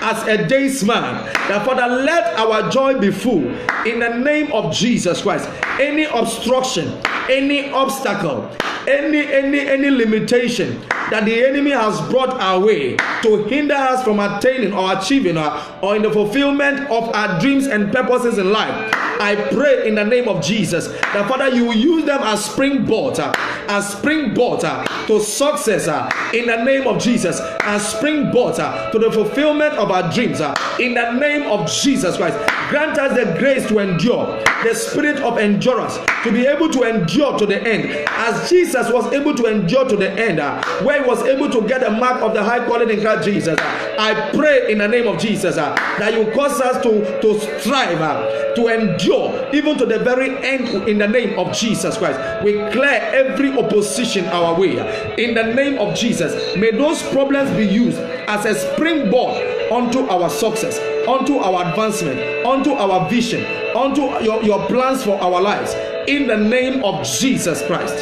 as a day's man, that Father, let our joy be full in the name of Jesus Christ. Any obstruction, any obstacle, any limitation that the enemy has brought our way to hinder us from attaining or achieving or in the fulfillment of our dreams and purposes in life, I pray in the name of Jesus that Father, you will use them as springboard to success in the name of Jesus, as springboard to the fulfillment of our dreams in the name of Jesus Christ. Grant us the grace to endure, the spirit of endurance, to be able to endure to the end, as Jesus was able to endure to the end, where he was able to get the mark of the high calling in Christ Jesus. I pray in the name of Jesus that you cause us to strive, to endure even to the very end in the name of Jesus Christ. We clear every opposition our way in the name of Jesus. May those problems be used as a springboard onto our success, onto our advancement, onto our vision, onto your plans for our lives in the name of Jesus Christ.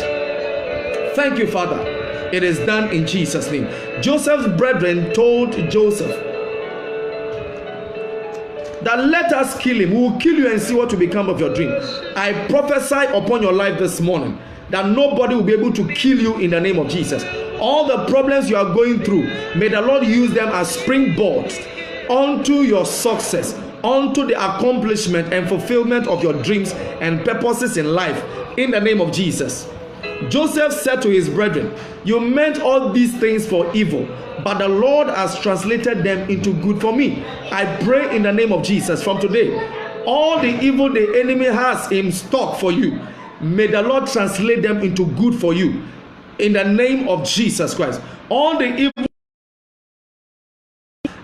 Thank you, Father. It is done in Jesus' name. Joseph's brethren told Joseph that let us kill him. We will kill you and see what will become of your dream. I prophesy upon your life this morning that nobody will be able to kill you in the name of Jesus. All the problems you are going through, may the Lord use them as springboards onto your success, onto the accomplishment and fulfillment of your dreams and purposes in life in the name of Jesus. Joseph said to his brethren, you meant all these things for evil, but the Lord has translated them into good for me. I pray in the name of Jesus from today, all the evil the enemy has in stock for you, may the Lord translate them into good for you in the name of Jesus Christ. All the evil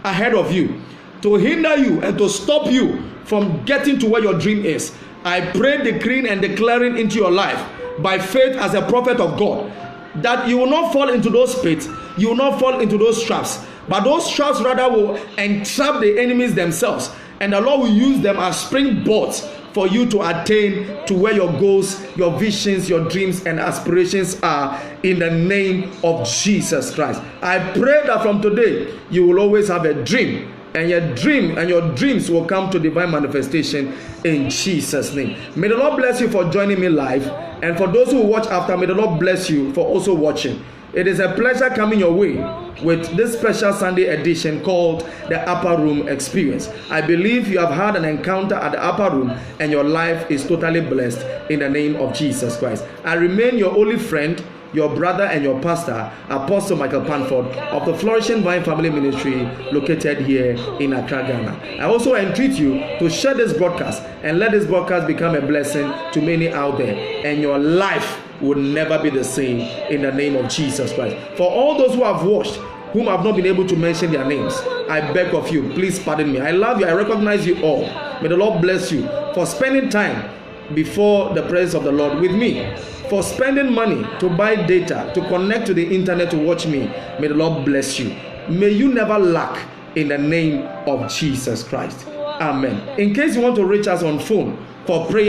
ahead of you to hinder you and to stop you from getting to where your dream is, I pray, decreeing and declaring into your life by faith as a prophet of God, that you will not fall into those pits, you will not fall into those traps, but those traps rather will entrap the enemies themselves, and the Lord will use them as springboards for you to attain to where your goals, your visions, your dreams and aspirations are in the name of Jesus Christ. I pray that from today you will always have a dream, and your dream and your dreams will come to divine manifestation in Jesus' name. May the Lord bless you for joining me live, and for those who watch after, may the Lord bless you for also watching. It is a pleasure coming your way with this special Sunday edition called the Upper Room Experience. I believe you have had an encounter at the Upper Room and your life is totally blessed in the name of Jesus Christ. I remain your only friend, your brother and your pastor, Apostle Michael Panford of the Flourishing Vine Family Ministry located here in Accra, Ghana. I also entreat you to share this broadcast and let this broadcast become a blessing to many out there, and your life will never be the same in the name of Jesus Christ. For all those who have watched, whom I have not been able to mention their names, I beg of you, please pardon me. I love you. I recognize you all. May the Lord bless you for spending time before the presence of the Lord with me, for spending money to buy data, to connect to the internet to watch me. May the Lord bless you. May you never lack in the name of Jesus Christ. Amen. In case you want to reach us on phone for prayer,